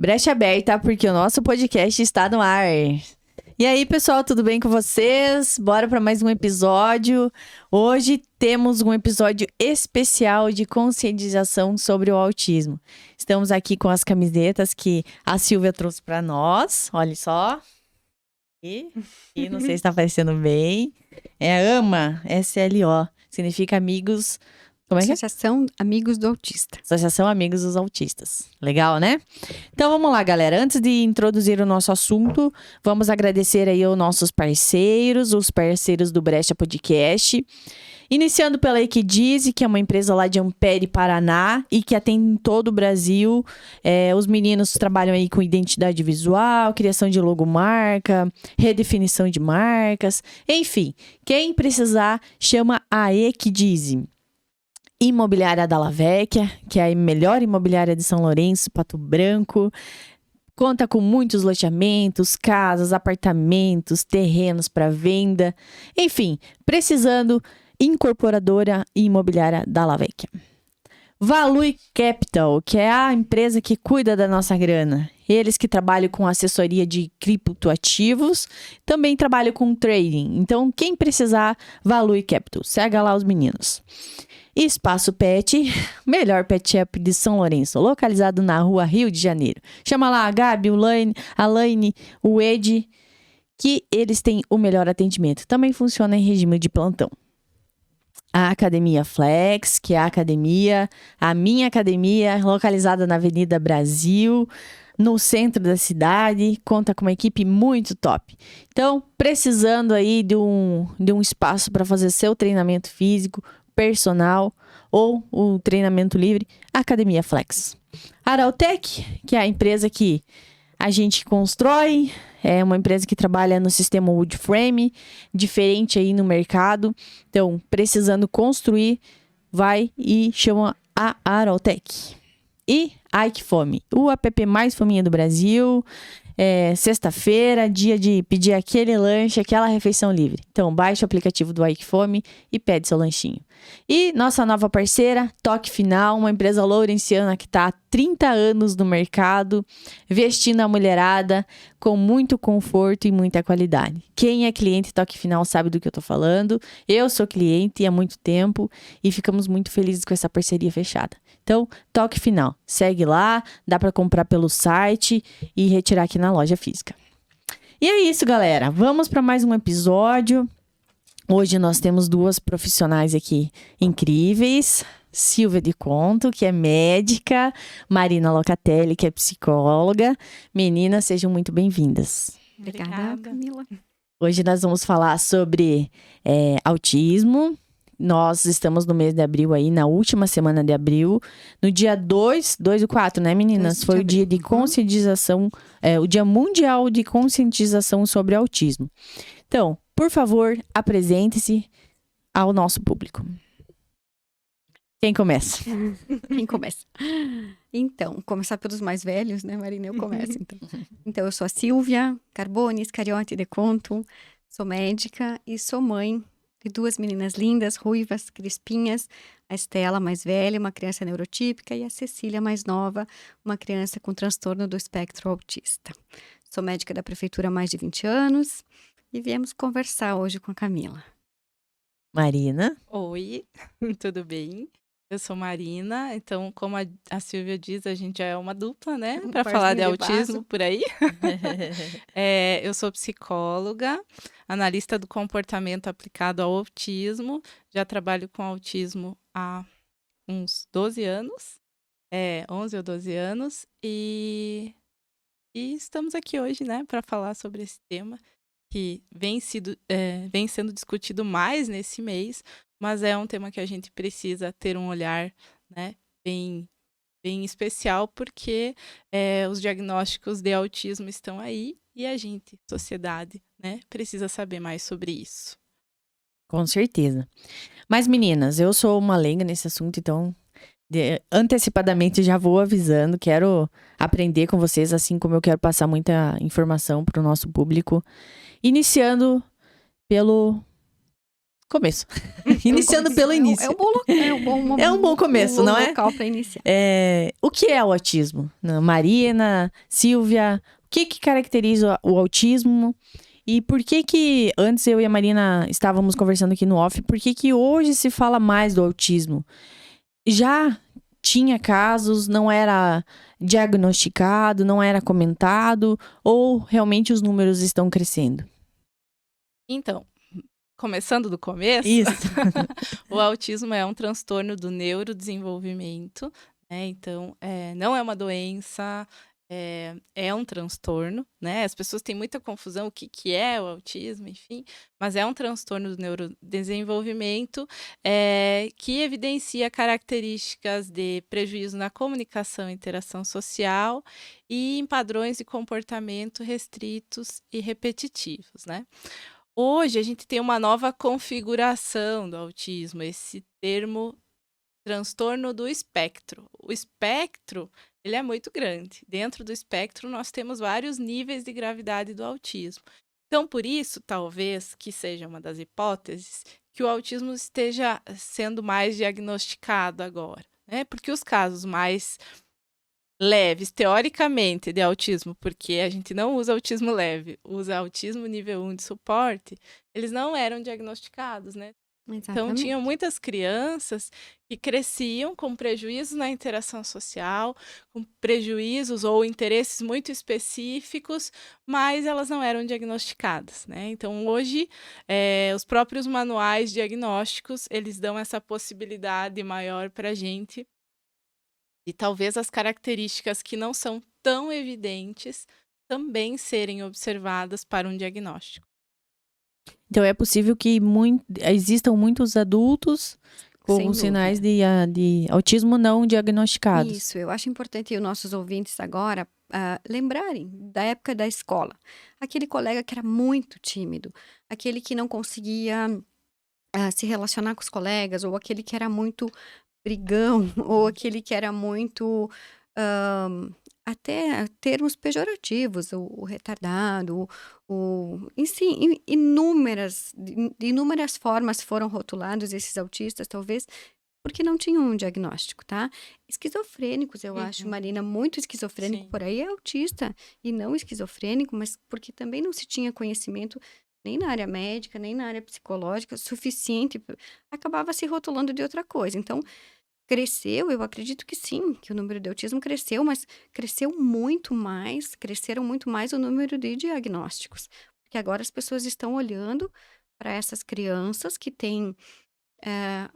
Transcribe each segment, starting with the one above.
Brecha aberta, porque o nosso podcast está no ar. E aí, pessoal, tudo bem com vocês? Bora para mais um episódio. Hoje temos um episódio especial de conscientização sobre o autismo. Estamos aqui com as camisetas que a Silvia trouxe para nós. Olha só. E não sei se está aparecendo bem. É AMA, SLO. Significa amigos... Como é que é? Associação Amigos do Autista. Associação Amigos dos Autistas. Legal, né? Então vamos lá, galera. Antes de introduzir o nosso assunto, vamos agradecer aí aos nossos parceiros, os parceiros do Brecha Podcast. Iniciando pela Equidize, que é uma empresa lá de Ampere, Paraná, e que atende em todo o Brasil. Os meninos trabalham aí com identidade visual, criação de logomarca, redefinição de marcas. Enfim, quem precisar, chama a Equidize. Imobiliária Dalla Vecchia, que é a melhor imobiliária de São Lourenço, Pato Branco. Conta com muitos loteamentos, casas, apartamentos, terrenos para venda. Enfim, precisando, incorporadora e imobiliária Dalla Vecchia. Valui Capital, que é a empresa que cuida da nossa grana. Eles que trabalham com assessoria de criptoativos, também trabalham com trading. Então, quem precisar, Valui Capital. Segue lá os meninos. Espaço Pet, melhor pet shop de São Lourenço, localizado na rua Rio de Janeiro. Chama lá a Gabi, a Laine, o Ed, que eles têm o melhor atendimento. Também funciona em regime de plantão. A Academia Flex, que é a minha academia, localizada na Avenida Brasil, no centro da cidade, conta com uma equipe muito top. Então, precisando aí de um espaço para fazer seu treinamento físico, personal ou o treinamento livre, Academia Flex. Araltec, que é a empresa que a gente constrói, é uma empresa que trabalha no sistema wood frame, diferente aí no mercado. Então, precisando construir, vai e chama a Araltec. E Ike Fome, o app mais fominha do Brasil. Sexta-feira, dia de pedir aquele lanche, aquela refeição livre. Então, baixa o aplicativo do Ike Fome e pede seu lanchinho. E nossa nova parceira, Toque Final, uma empresa lourenciana que está há 30 anos no mercado, vestindo a mulherada com muito conforto e muita qualidade. Quem é cliente Toque Final sabe do que eu tô falando. Eu sou cliente há muito tempo e ficamos muito felizes com essa parceria fechada. Então, Toque Final, segue lá, dá para comprar pelo site e retirar aqui na loja física. E é isso, galera. Vamos para mais um episódio. Hoje nós temos duas profissionais aqui incríveis. Silvia de Conto, que é médica. Marina Locatelli, que é psicóloga. Meninas, sejam muito bem-vindas. Obrigada, Camila. Hoje nós vamos falar sobre autismo. Nós estamos no mês de abril aí, na última semana de abril. No dia 2 e 4, né, meninas? Foi o dia de conscientização, o Dia Mundial de Conscientização sobre Autismo. Então, por favor, apresente-se ao nosso público. Quem começa? Quem começa? Então, começar pelos mais velhos, né, Marina? Eu começo, então. Então, eu sou a Silvia Carboni Iscariote de Conto, sou médica e sou mãe de duas meninas lindas, ruivas, crispinhas. A Estela, mais velha, uma criança neurotípica, e a Cecília, mais nova, uma criança com transtorno do espectro autista. Sou médica da prefeitura há mais de 20 anos. E viemos conversar hoje com a Camila. Marina. Oi, tudo bem? Eu sou Marina, então como a Silvia diz, a gente já é uma dupla, né? Para falar de autismo por aí. Eu sou psicóloga, analista do comportamento aplicado ao autismo. Já trabalho com autismo há uns 12 anos, 11 ou 12 anos. E estamos aqui hoje, né, para falar sobre esse tema que vem sendo discutido mais nesse mês, mas é um tema que a gente precisa ter um olhar, né, bem especial, porque os diagnósticos de autismo estão aí e a gente, sociedade, né, precisa saber mais sobre isso. Com certeza. Mas, meninas, eu sou uma leiga nesse assunto, então antecipadamente já vou avisando, quero aprender com vocês, assim como eu quero passar muita informação para o nosso público. Iniciando pelo Começo. Iniciando pelo início. É um bom começo, não é? Local para iniciar. O que é o autismo? Marina, Silvia, o que caracteriza o autismo? E por que antes eu e a Marina estávamos conversando aqui no off, por que hoje se fala mais do autismo? Já tinha casos, não era diagnosticado, não era comentado, ou realmente os números estão crescendo? Então, começando do começo, Isso. O autismo é um transtorno do neurodesenvolvimento, né? Então, não é uma doença, é um transtorno, né? As pessoas têm muita confusão o que é o autismo, enfim, mas é um transtorno do neurodesenvolvimento que evidencia características de prejuízo na comunicação e interação social e em padrões de comportamento restritos e repetitivos, né? Hoje a gente tem uma nova configuração do autismo, esse termo transtorno do espectro. O espectro, ele é muito grande. Dentro do espectro nós temos vários níveis de gravidade do autismo. Então, por isso, talvez, que seja uma das hipóteses, que o autismo esteja sendo mais diagnosticado agora, né? Porque os casos mais leves, teoricamente, de autismo, porque a gente não usa autismo leve, usa autismo nível 1 de suporte, eles não eram diagnosticados, né? Exatamente. Então, tinham muitas crianças que cresciam com prejuízos na interação social, com prejuízos ou interesses muito específicos, mas elas não eram diagnosticadas, né? Então, hoje, os próprios manuais diagnósticos, eles dão essa possibilidade maior para a gente e talvez as características que não são tão evidentes também serem observadas para um diagnóstico. Então é possível que existam muitos adultos com sinais de autismo não diagnosticados. Isso, eu acho importante os nossos ouvintes agora lembrarem da época da escola. Aquele colega que era muito tímido, aquele que não conseguia se relacionar com os colegas, ou aquele que era muito brigão, ou aquele que era muito, até termos pejorativos, o retardado, enfim, de inúmeras formas foram rotulados esses autistas, talvez, porque não tinham um diagnóstico, tá? Esquizofrênicos, eu acho, Marina, muito esquizofrênico Sim. por aí é autista, e não esquizofrênico, mas porque também não se tinha conhecimento nem na área médica, nem na área psicológica, suficiente, acabava se rotulando de outra coisa. Então, cresceu, eu acredito que sim, que o número de autismo cresceu, mas cresceram muito mais o número de diagnósticos. Porque agora as pessoas estão olhando para essas crianças que têm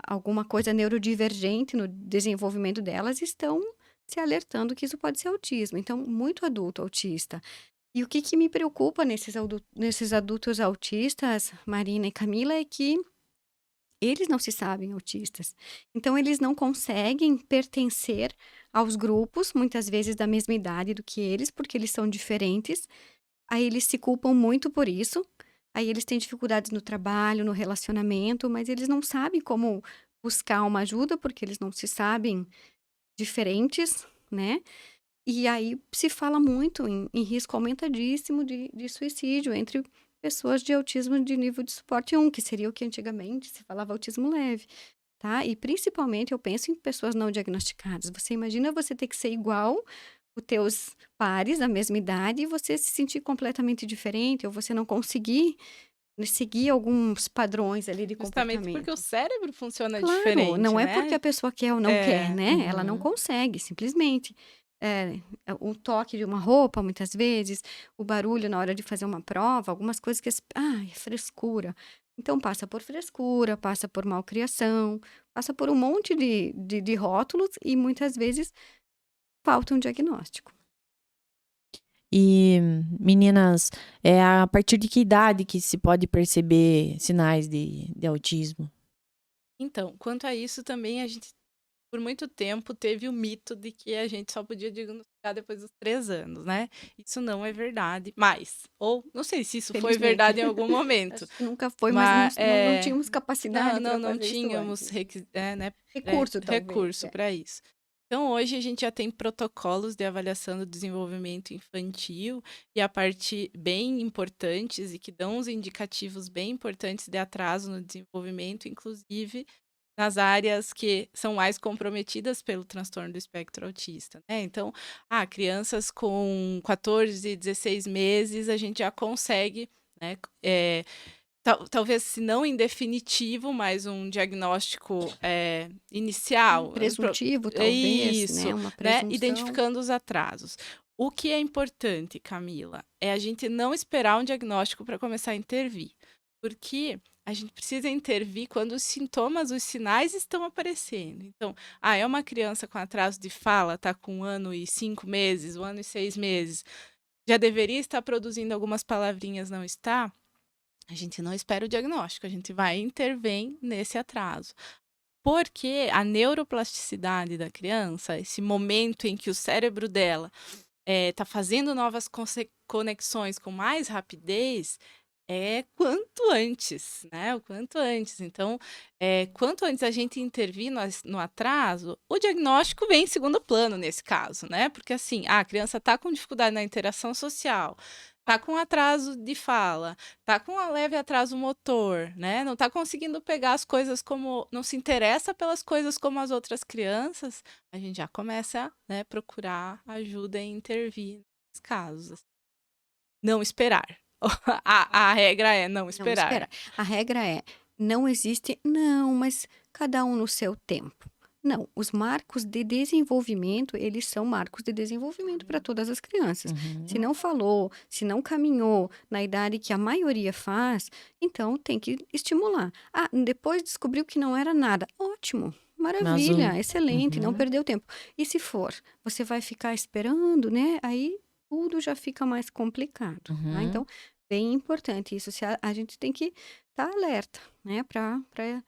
alguma coisa neurodivergente no desenvolvimento delas e estão se alertando que isso pode ser autismo. Então, muito adulto autista. E o que me preocupa nesses adultos autistas, Marina e Camila, é que eles não se sabem autistas. Então, eles não conseguem pertencer aos grupos, muitas vezes da mesma idade do que eles, porque eles são diferentes. Aí eles se culpam muito por isso. Aí eles têm dificuldades no trabalho, no relacionamento, mas eles não sabem como buscar uma ajuda, porque eles não se sabem diferentes, né? E aí se fala muito em risco aumentadíssimo de suicídio entre pessoas de autismo de nível de suporte 1, que seria o que antigamente se falava autismo leve, tá? E principalmente eu penso em pessoas não diagnosticadas. Você imagina você ter que ser igual os teus pares da mesma idade e você se sentir completamente diferente, ou você não conseguir seguir alguns padrões ali de Justamente comportamento. porque o cérebro funciona Claro, diferente, não é né? porque a pessoa quer ou não quer, né? Ela não consegue, simplesmente. O toque de uma roupa, muitas vezes, o barulho na hora de fazer uma prova, algumas coisas que... é frescura. Então, passa por frescura, passa por malcriação, passa por um monte de rótulos e, muitas vezes, falta um diagnóstico. E, meninas, a partir de que idade que se pode perceber sinais de autismo? Então, quanto a isso também, a gente, por muito tempo, teve o mito de que a gente só podia diagnosticar depois dos 3 anos, né? Isso não é verdade, mas, ou não sei se isso foi verdade em algum momento. Acho que nunca foi, mas não tínhamos capacidade para fazer não isso tínhamos antes. né, Recurso, talvez. recurso para isso. Então, hoje a gente já tem protocolos de avaliação do desenvolvimento infantil e a parte bem importantes e que dão uns indicativos bem importantes de atraso no desenvolvimento, inclusive nas áreas que são mais comprometidas pelo transtorno do espectro autista, né? Então, crianças com 14, 16 meses, a gente já consegue, né, talvez, se não em definitivo, mas um diagnóstico inicial. Presuntivo, talvez, Isso, né? Uma né? presunção. Identificando os atrasos. O que é importante, Camila, é a gente não esperar um diagnóstico para começar a intervir. Porque a gente precisa intervir quando os sintomas, os sinais estão aparecendo. Então, é uma criança com atraso de fala, está com 1 ano e 5 meses, 1 ano e 6 meses, já deveria estar produzindo algumas palavrinhas, não está? A gente não espera o diagnóstico, a gente vai intervir nesse atraso. Porque a neuroplasticidade da criança, esse momento em que o cérebro dela está fazendo novas conexões com mais rapidez, é quanto antes, né? O quanto antes. Então, quanto antes a gente intervir no atraso, o diagnóstico vem em segundo plano nesse caso, né? Porque assim, a criança está com dificuldade na interação social, está com atraso de fala, está com um leve atraso motor, né? Não está conseguindo pegar as coisas como, não se interessa pelas coisas como as outras crianças, a gente já começa, né, procurar ajuda e intervir nesses casos. Não esperar. A regra é não esperar. Não esperar. A regra é, não existe, não, mas cada um no seu tempo. Não, os marcos de desenvolvimento, eles são marcos de desenvolvimento para todas as crianças. Se não falou, se não caminhou na idade que a maioria faz, então tem que estimular. Depois descobriu que não era nada. Ótimo, maravilha, excelente, não perdeu tempo. E se for, você vai ficar esperando, né? Aí tudo já fica mais complicado, tá? Então, bem importante isso. A gente tem que estar alerta, né? Para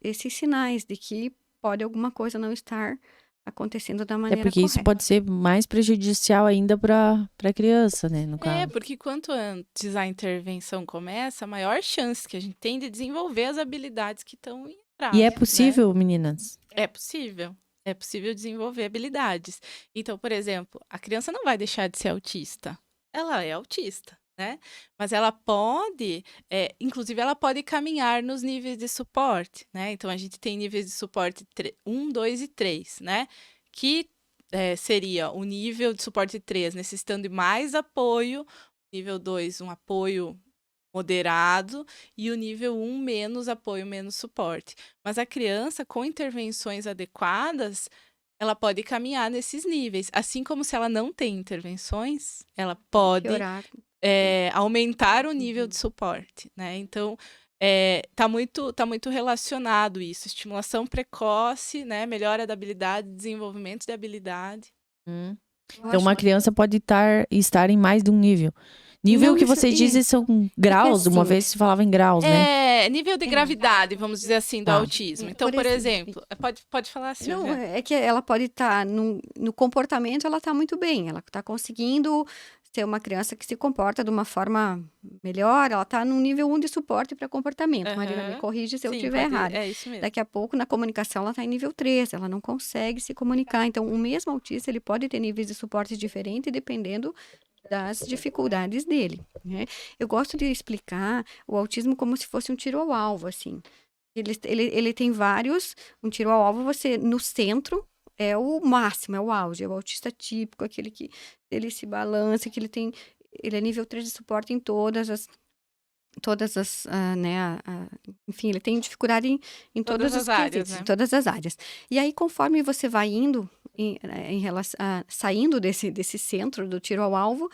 esses sinais de que pode alguma coisa não estar acontecendo da maneira porque isso correta. pode ser mais prejudicial ainda para a criança, né, no caso. Porque quanto antes a intervenção começa, a maior chance que a gente tem de desenvolver as habilidades que estão em atraso. E é possível, meninas? É possível. É possível desenvolver habilidades. Então, por exemplo, a criança não vai deixar de ser autista. Ela é autista, né? Mas ela pode, inclusive ela pode caminhar nos níveis de suporte, né? Então, a gente tem níveis de suporte 1, 2 e 3, né? Que seria o nível de suporte 3 necessitando de mais apoio, nível 2, um apoio moderado, e o nível 1, menos apoio, menos suporte. Mas a criança, com intervenções adequadas, ela pode caminhar nesses níveis. Assim como se ela não tem intervenções, ela pode aumentar o nível de suporte, né? Então, tá muito relacionado isso. Estimulação precoce, né? Melhora da habilidade, desenvolvimento de habilidade. Então, uma criança pode estar em mais de um nível. Nível Não, que vocês dizem são graus, assim, uma vez se falava em graus, né? Nível de gravidade, vamos dizer assim, do autismo. Então, por exemplo, pode falar assim. Não, é que ela pode estar no comportamento, ela está muito bem, ela está conseguindo ser uma criança que se comporta de uma forma melhor, ela está num nível 1 de suporte para comportamento. Marina, me corrige se eu estiver errada. É isso mesmo. Daqui a pouco, na comunicação, ela está em nível 3, ela não consegue se comunicar. Então, o mesmo autista, ele pode ter níveis de suporte diferentes, dependendo das dificuldades dele, né? Eu gosto de explicar o autismo como se fosse um tiro ao alvo, assim. Ele tem vários, um tiro ao alvo, você, no centro, é o máximo, é o auge, é o autista típico, aquele que ele se balança, que ele é nível 3 de suporte em todas as, né, enfim, ele tem dificuldade em todas as áreas, né? Em todas as áreas. E aí, conforme você vai indo, saindo desse centro do tiro ao alvo,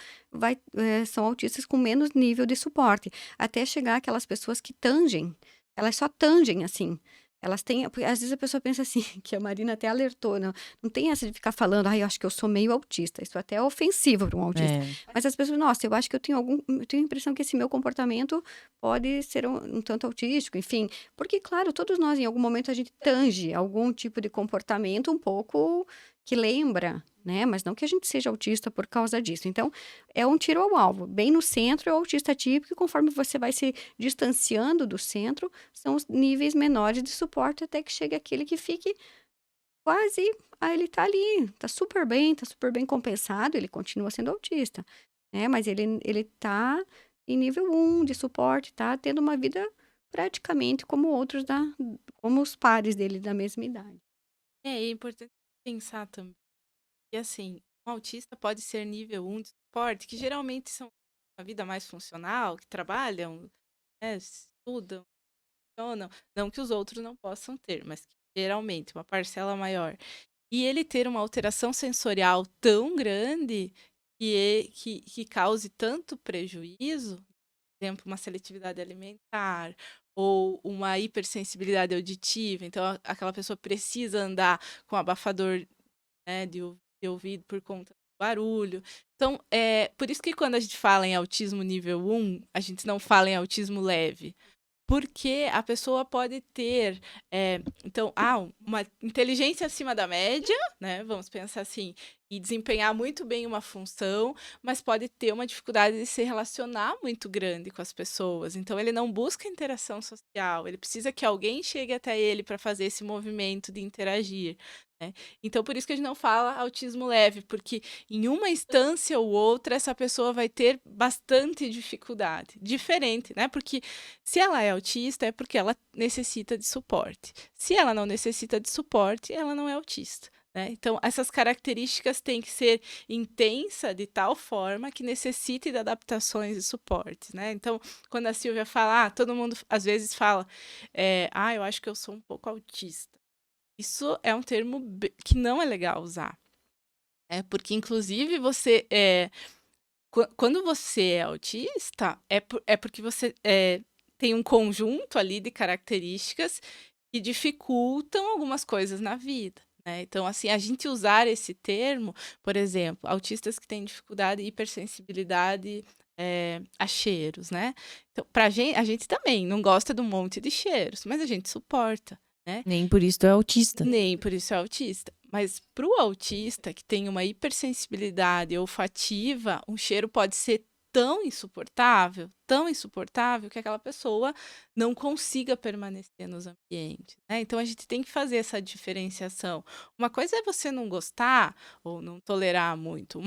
são autistas com menos nível de suporte, até chegar aquelas pessoas que tangem, elas só tangem, assim. Elas têm, às vezes a pessoa pensa assim, que a Marina até alertou, não tem essa de ficar falando, eu acho que eu sou meio autista, isso até é ofensivo para um autista. Mas as pessoas, nossa, eu acho que eu tenho a impressão que esse meu comportamento pode ser um tanto autístico, enfim. Porque, claro, todos nós, em algum momento, a gente tange algum tipo de comportamento um pouco que lembra, né? Mas não que a gente seja autista por causa disso. Então, é um tiro ao alvo. Bem no centro é o autista típico, e conforme você vai se distanciando do centro, são os níveis menores de suporte até que chegue aquele que fique quase, ele tá ali, tá super bem compensado, ele continua sendo autista, né, mas ele tá em nível 1 de suporte, tá tendo uma vida praticamente como os pares dele da mesma idade. É importante pensar também que, assim, um autista pode ser nível 1 de suporte, que geralmente são uma vida mais funcional, que trabalham, né, estudam, funcionam. Não que os outros não possam ter, mas que geralmente uma parcela maior. E ele ter uma alteração sensorial tão grande que cause tanto prejuízo, por exemplo, uma seletividade alimentar ou uma hipersensibilidade auditiva, então aquela pessoa precisa andar com abafador, né, de ouvido por conta do barulho. Então, por isso que quando a gente fala em autismo nível 1, a gente não fala em autismo leve. Porque a pessoa pode ter, então, uma inteligência acima da média, né? Vamos pensar assim, e desempenhar muito bem uma função, mas pode ter uma dificuldade de se relacionar muito grande com as pessoas. Então, ele não busca interação social, ele precisa que alguém chegue até ele para fazer esse movimento de interagir, né? Então, por isso que a gente não fala autismo leve, porque em uma instância ou outra, essa pessoa vai ter bastante dificuldade. Diferente, né? Porque se ela é autista, é porque ela necessita de suporte. Se ela não necessita de suporte, ela não é autista, né? Então, essas características têm que ser intensa de tal forma que necessite de adaptações e suportes, né? Então, quando a Silvia fala, todo mundo às vezes fala, eu acho que eu sou um pouco autista. Isso é um termo que não é legal usar. Porque, inclusive, quando você é autista, é porque você tem um conjunto ali de características que dificultam algumas coisas na vida, né? Então, assim, a gente usar esse termo, por exemplo, autistas que têm dificuldade e hipersensibilidade a cheiros, né? Então, a gente também não gosta de um monte de cheiros, mas a gente suporta, né? Nem por isso tu é autista. Nem por isso é autista. Mas para o autista que tem uma hipersensibilidade olfativa, um cheiro pode ser tão insuportável, que aquela pessoa não consiga permanecer nos ambientes, né? Então a gente tem que fazer essa diferenciação. Uma coisa é você não gostar ou não tolerar muito.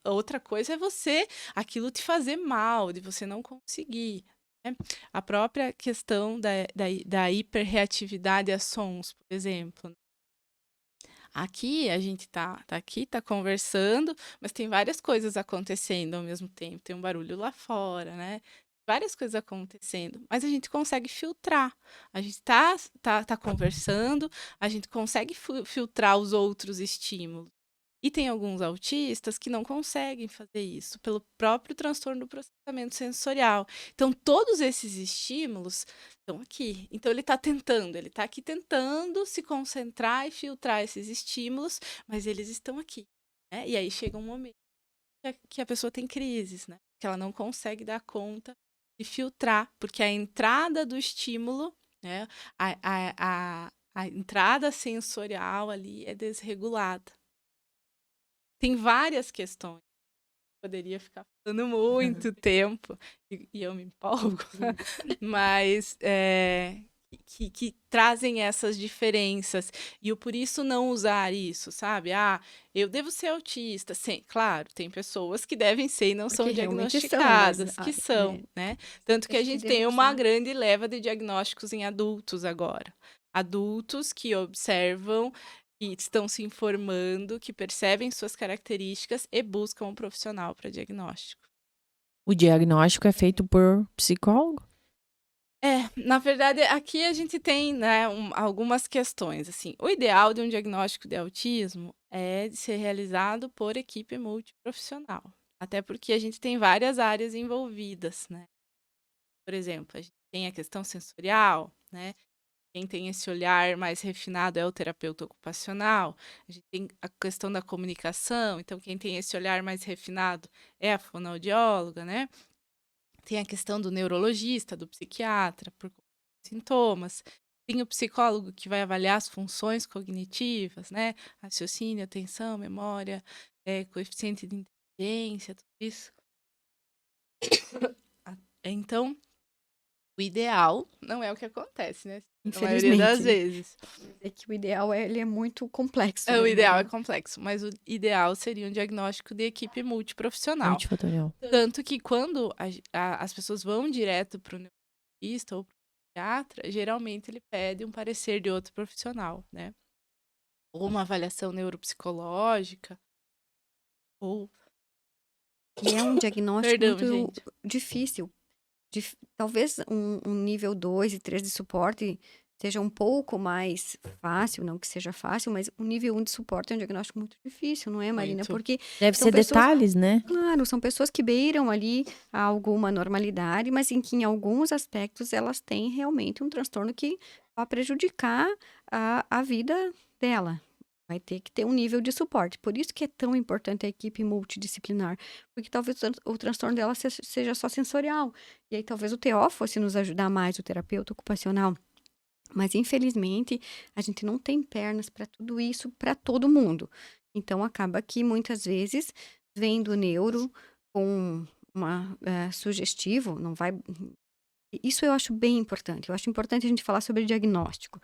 Outra coisa é aquilo te fazer mal, de você não conseguir, né? A própria questão da hiperreatividade a sons, por exemplo. Aqui a gente tá aqui, tá conversando, mas tem várias coisas acontecendo ao mesmo tempo. Tem um barulho lá fora, né? Várias coisas acontecendo, mas a gente consegue filtrar. A gente tá conversando, a gente consegue filtrar os outros estímulos. E tem alguns autistas que não conseguem fazer isso pelo próprio transtorno do processamento sensorial. Então, todos esses estímulos estão aqui. Então, ele está aqui tentando se concentrar e filtrar esses estímulos, mas eles estão aqui, né? E aí chega um momento que a pessoa tem crises, né? Que ela não consegue dar conta de filtrar, porque a entrada do estímulo, né? A entrada sensorial ali é desregulada. Tem várias questões. Poderia ficar falando muito tempo, e eu me empolgo, mas que trazem essas diferenças. E eu, por isso, não usar isso, sabe? Eu devo ser autista. Sim, claro, tem pessoas que devem ser e não são Porque realmente são, mas diagnosticadas, que são, né? Tanto que a acho que gente tem devemos uma usar. grande leva de diagnósticos em adultos agora. Adultos que observam, que estão se informando, que percebem suas características e buscam um profissional para diagnóstico. O diagnóstico é feito por psicólogo? Na verdade, aqui a gente tem, né, algumas questões, assim. O ideal de um diagnóstico de autismo é de ser realizado por equipe multiprofissional. Até porque a gente tem várias áreas envolvidas, né? Por exemplo, a gente tem a questão sensorial, né? Quem tem esse olhar mais refinado é o terapeuta ocupacional. A gente tem a questão da comunicação, então quem tem esse olhar mais refinado é a fonoaudióloga, né? Tem a questão do neurologista, do psiquiatra, por conta dos sintomas. Tem o psicólogo que vai avaliar as funções cognitivas, né? Raciocínio, atenção, memória, coeficiente de inteligência, tudo isso. Então, o ideal não é o que acontece, né? A maioria das Infelizmente. vezes. É que o ideal ele é muito complexo, O né, ideal é Marina? complexo, mas o ideal seria um diagnóstico de equipe multiprofissional. Multifatorial. Tanto que quando as pessoas vão direto para o neurologista ou para o psiquiatra, geralmente ele pede um parecer de outro profissional, né? Ou uma avaliação neuropsicológica, ou... E é um diagnóstico Perdão, muito gente. difícil. Talvez um nível 2 e 3 de suporte seja um pouco mais fácil, não que seja fácil, mas o nível 1 de suporte é um diagnóstico muito difícil, não é, Marina? Muito. Porque Deve são ser pessoas, detalhes, né? claro, são pessoas que beiram ali alguma normalidade, mas em que em alguns aspectos elas têm realmente um transtorno que vai prejudicar a vida dela. Vai ter que ter um nível de suporte. Por isso que é tão importante a equipe multidisciplinar. Porque talvez o transtorno dela seja só sensorial. E aí talvez o TO fosse nos ajudar mais, o terapeuta ocupacional. Mas, infelizmente, a gente não tem pernas para tudo isso para todo mundo. Então, acaba que muitas vezes vem do neuro com uma sugestivo, não vai. Isso eu acho bem importante. Eu acho importante a gente falar sobre diagnóstico.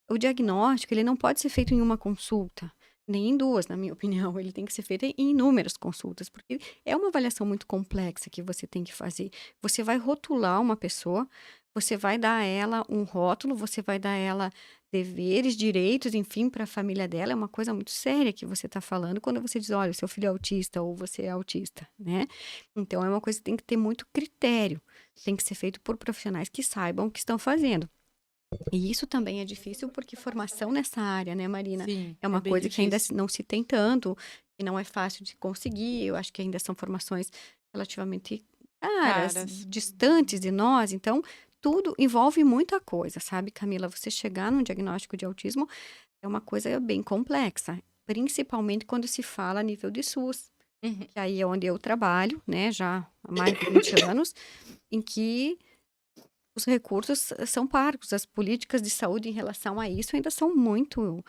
O diagnóstico, ele não pode ser feito em uma consulta, nem em duas, na minha opinião. Ele tem que ser feito em inúmeras consultas, porque é uma avaliação muito complexa que você tem que fazer. Você vai rotular uma pessoa, você vai dar a ela um rótulo, você vai dar a ela deveres, direitos, enfim, para a família dela. É uma coisa muito séria que você está falando quando você diz, olha, seu filho é autista ou você é autista, né? Então, é uma coisa que tem que ter muito critério. Tem que ser feito por profissionais que saibam o que estão fazendo. E isso também é difícil porque formação nessa área, né, Marina? Sim, É uma bem coisa que ainda difícil. não se tem tanto, e não é fácil de conseguir. Eu acho que ainda são formações relativamente caras, Caras. distantes de nós. Então, tudo envolve muita coisa, sabe, Camila? Você chegar num diagnóstico de autismo é uma coisa bem complexa, principalmente quando se fala a nível de SUS, Uhum. que aí é onde eu trabalho, né, já há mais de 20 anos, em que os recursos são parcos, as políticas de saúde em relação a isso ainda são muito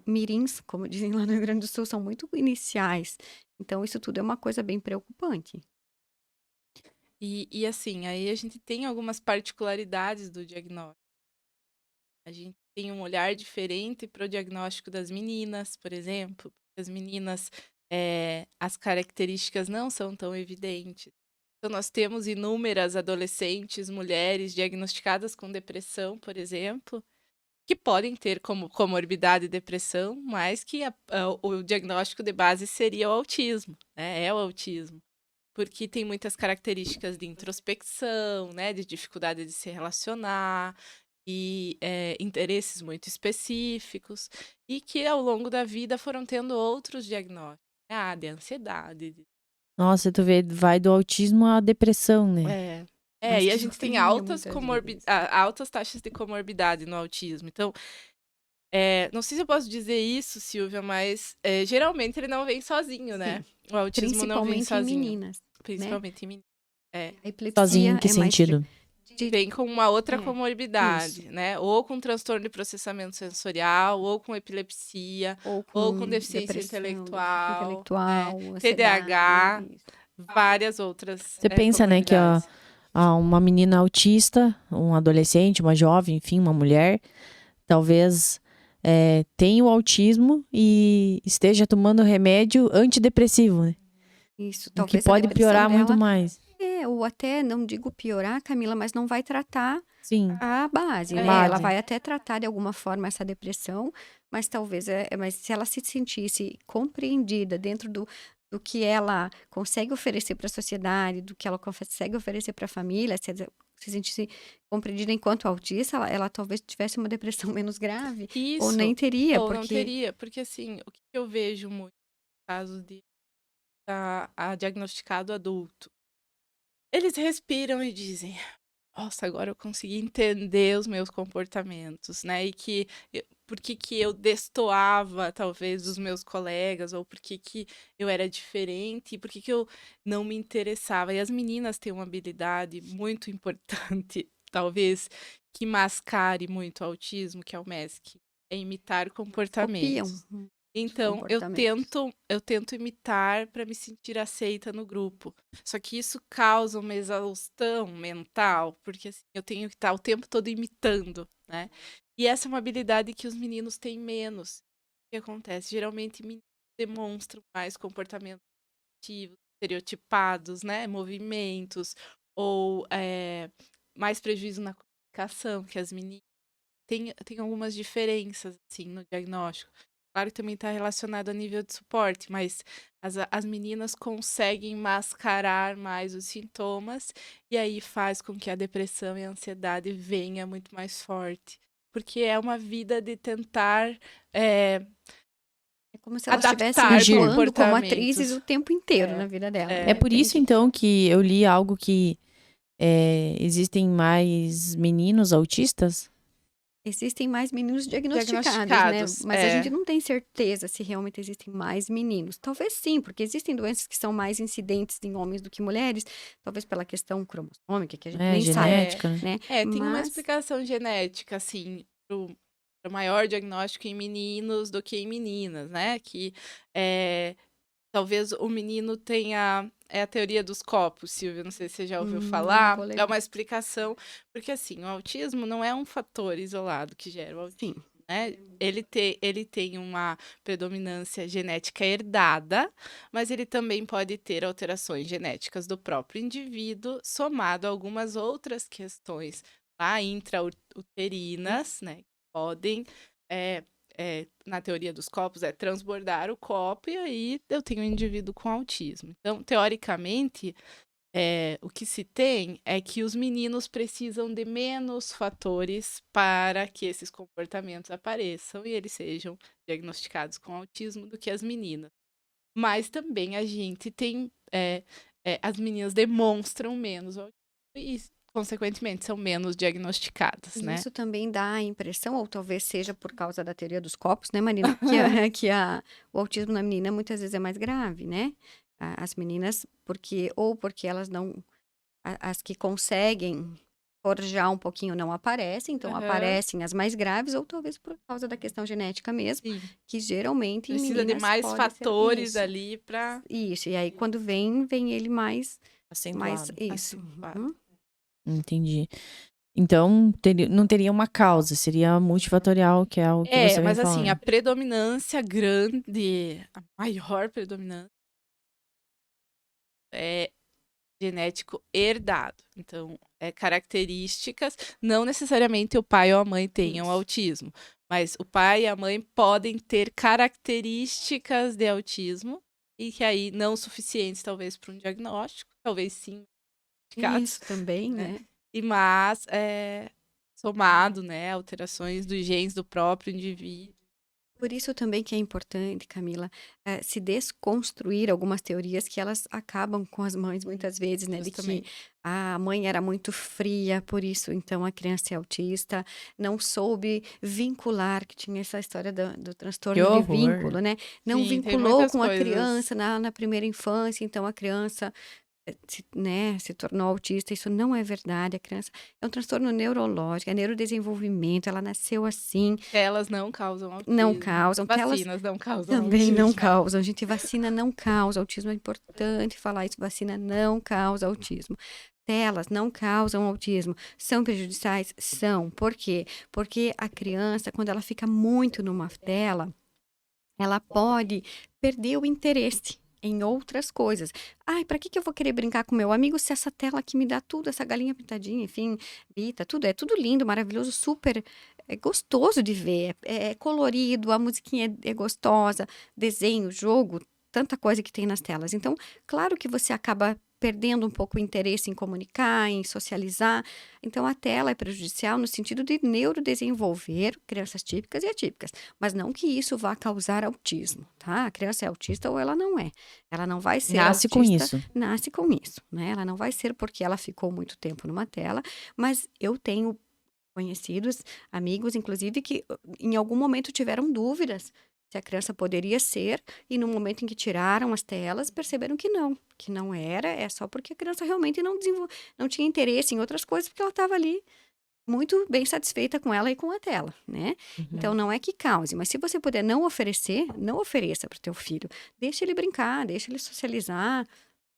mirins, como dizem lá no Rio Grande do Sul, são muito iniciais. Então, isso tudo é uma coisa bem preocupante. E assim, aí a gente tem algumas particularidades do diagnóstico. A gente tem um olhar diferente para o diagnóstico das meninas, por exemplo. As meninas, as características não são tão evidentes. Então, nós temos inúmeras adolescentes, mulheres diagnosticadas com depressão, por exemplo, que podem ter como comorbidade depressão, mas que o diagnóstico de base seria o autismo, né? É o autismo. Porque tem muitas características de introspecção, né? De dificuldade de se relacionar, e interesses muito específicos, e que ao longo da vida foram tendo outros diagnósticos, né? De ansiedade. Nossa, tu vê, vai do autismo à depressão, né? E a gente tem Esquizofrenia, muitas vezes. altas taxas de comorbidade no autismo. Então, não sei se eu posso dizer isso, Silvia, mas geralmente ele não vem sozinho, né? Sim. O autismo não vem Principalmente em sozinho. meninas, né? Principalmente em meninas. A epilepsia Sozinho em que é mais sentido? Vem com uma outra isso. comorbidade, né? Ou com transtorno de processamento sensorial, ou com epilepsia, ou ou com com deficiência depressão, intelectual, ansiedade, TDAH, isso. várias outras Você pensa, né, que comorbidades. uma menina autista, um adolescente, uma jovem, enfim, uma mulher, talvez tenha o autismo e esteja tomando remédio antidepressivo, né? Isso, O que talvez a pode depressão piorar muito dela mais. ou até, não digo piorar, Camila, mas não vai tratar Sim. a base, né? base. Ela vai até tratar de alguma forma essa depressão, mas talvez, mas se ela se sentisse compreendida dentro do que ela consegue oferecer para a sociedade, do que ela consegue oferecer para a família, se sentisse compreendida enquanto autista, ela talvez tivesse uma depressão menos grave, ou Isso, nem teria, ou não porque teria, porque assim, o que eu vejo muito no caso de diagnosticado adulto, eles respiram e dizem: nossa, agora eu consegui entender os meus comportamentos, né? E por que eu destoava, talvez, dos meus colegas, ou por que eu era diferente, e por que eu não me interessava. E as meninas têm uma habilidade muito importante, talvez, que mascare muito o autismo, que é o MESC, é imitar copiam comportamentos. os Então, comportamentos. eu tento imitar para me sentir aceita no grupo. Só que isso causa uma exaustão mental, porque assim, eu tenho que estar o tempo todo imitando, né? E essa é uma habilidade que os meninos têm menos. O que acontece? Geralmente, meninos demonstram mais comportamentos ativos, estereotipados, né? Movimentos, ou mais prejuízo na comunicação, que as meninas tem algumas diferenças, assim, no diagnóstico. Claro que também está relacionado a nível de suporte, mas as meninas conseguem mascarar mais os sintomas e aí faz com que a depressão e a ansiedade venha muito mais forte. Porque é uma vida de tentar É como se elas estivessem adaptar atuando como atrizes comportamentos. o tempo inteiro na vida dela. É por isso, Entendi. então, que eu li algo que existem mais meninos autistas? Existem mais meninos diagnosticados, né? Diagnosticados, Mas a gente não tem certeza se realmente existem mais meninos. Talvez sim, porque existem doenças que são mais incidentes em homens do que mulheres, talvez pela questão cromossômica, que a gente nem sabe, Genética, né? né? Tem uma Mas explicação genética, assim, pro maior diagnóstico em meninos do que em meninas, né? Que talvez o menino tenha. É a teoria dos copos, Silvia, não sei se você já ouviu falar. vou É lembrar. uma explicação, porque assim, o autismo não é um fator isolado que gera o autismo, Sim. né? Ele tem uma predominância genética herdada, mas ele também pode ter alterações genéticas do próprio indivíduo, somado a algumas outras questões lá intrauterinas, né? Que podem na teoria dos copos, transbordar o copo e aí eu tenho um indivíduo com autismo. Então, teoricamente, o que se tem é que os meninos precisam de menos fatores para que esses comportamentos apareçam e eles sejam diagnosticados com autismo do que as meninas. Mas também a gente tem... as meninas demonstram menos autismo e consequentemente, são menos diagnosticadas, E né? isso também dá a impressão, ou talvez seja por causa da teoria dos copos, né, Marina? O autismo na menina muitas vezes é mais grave, né? As meninas, porque elas não. As que conseguem forjar um pouquinho não aparecem, então aparecem as mais graves, ou talvez por causa da questão genética mesmo, Sim. que geralmente em Precisa de meninas mais pode fatores ser isso. ali para Isso, e aí quando vem ele mais Acentuado. isso. acentuado. Uhum. Entendi. Então, não teria uma causa, seria multifatorial, que é o que você vem mas assim, a falando. predominância grande, a maior predominância é genético herdado. Então, características, não necessariamente o pai ou a mãe tenham Isso. autismo, mas o pai e a mãe podem ter características de autismo e que aí não suficientes talvez para um diagnóstico, talvez sim, Isso também, né? né? Mas somado, né, alterações dos genes do próprio indivíduo. Por isso também que é importante, Camila, se desconstruir algumas teorias que elas acabam com as mães muitas vezes, né? De que Justamente. a mãe era muito fria, por isso então a criança é autista, não soube vincular, que tinha essa história do transtorno Que de horror. vínculo, né? Não Sim, tem vinculou muitas com a coisas. criança na primeira infância, então a criança se tornou autista. Isso não é verdade. A criança é um transtorno neurológico, é neurodesenvolvimento, ela nasceu assim. Telas não causam autismo. Não causam. Vacinas não causam também autismo. não causam. Gente, vacina não causa autismo. É importante falar isso. Vacina não causa autismo. Telas não causam autismo. São prejudiciais? São. Por quê? Porque a criança, quando ela fica muito numa tela, ela pode perder o interesse em outras coisas. Ai, para que eu vou querer brincar com meu amigo se essa tela aqui me dá tudo, essa galinha pintadinha, enfim, Bita, tudo, é tudo lindo, maravilhoso, super gostoso de ver, é colorido, a musiquinha é gostosa, desenho, jogo, tanta coisa que tem nas telas. Então, claro que você acaba perdendo um pouco o interesse em comunicar, em socializar. Então, a tela é prejudicial no sentido de neurodesenvolver crianças típicas e atípicas, mas não que isso vá causar autismo, tá? A criança é autista ou ela não é. Ela não vai ser Nasce com autista, isso. nasce com isso, né? Ela não vai ser porque ela ficou muito tempo numa tela, mas eu tenho conhecidos, amigos, inclusive, que em algum momento tiveram dúvidas se a criança poderia ser, e no momento em que tiraram as telas, perceberam que não era, é só porque a criança realmente não tinha interesse em outras coisas, porque ela estava ali muito bem satisfeita com ela e com a tela, né? Então, não é que cause, mas se você puder não oferecer, não ofereça para o teu filho. Deixa ele brincar, deixa ele socializar,